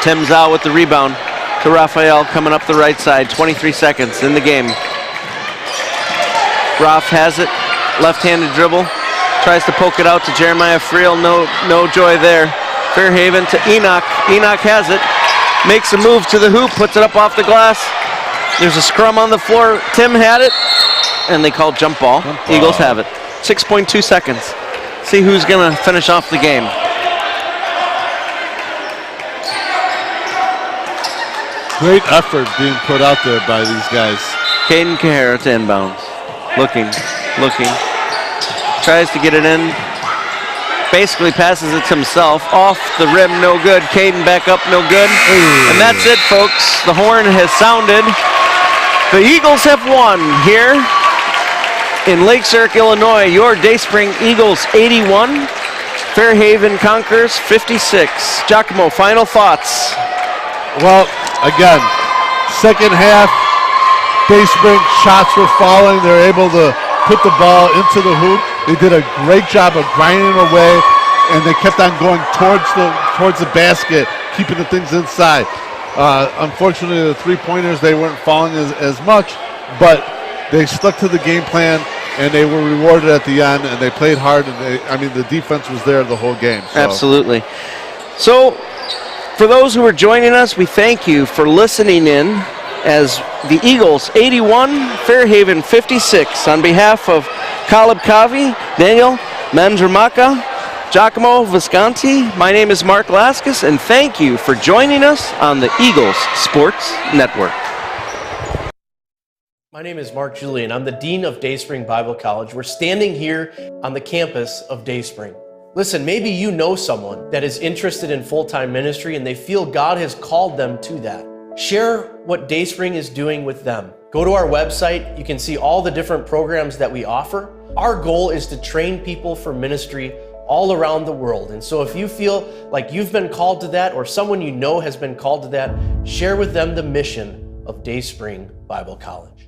Tim Zhao with the rebound to Rafael coming up the right side. 23 seconds in the game. Raf has it, left-handed dribble. Tries to poke it out to Jeremiah Friel. No joy there. Fairhaven to Enoch. Enoch has it. Makes a move to the hoop, puts it up off the glass. There's a scrum on the floor. Tim had it, and they call jump ball. Eagles have it. 6.2 seconds. See who's going to finish off the game. Great effort being put out there by these guys. Caden Kahara to inbounds. Looking. Tries to get it in. Basically passes it to himself. Off the rim, no good. Caden back up, no good. Ooh. And that's it, folks. The horn has sounded. The Eagles have won here in Lake Zurich, Illinois. Your Dayspring Eagles 81. Fairhaven conquers 56. Giacomo, final thoughts. Well, again, second half, Dayspring shots were falling. They're able to put the ball into the hoop. They did a great job of grinding away, and they kept on going towards the basket, keeping the things inside. Unfortunately, the three-pointers, they weren't falling as much, but they stuck to the game plan, and they were rewarded at the end, and they played hard, and the defense was there the whole game. So. Absolutely. So, for those who are joining us, we thank you for listening in as the Eagles 81, Fairhaven 56. On behalf of Caleb Kavi, Daniel Mandramaka, Giacomo Visconti, my name is Mark Laskus, and thank you for joining us on the Eagles Sports Network. My name is Mark Julian. I'm the Dean of Dayspring Bible College. We're standing here on the campus of Dayspring. Listen, maybe you know someone that is interested in full-time ministry and they feel God has called them to that. Share what Dayspring is doing with them. Go to our website. You can see all the different programs that we offer. Our goal is to train people for ministry all around the world. And so if you feel like you've been called to that or someone you know has been called to that, share with them the mission of Dayspring Bible College.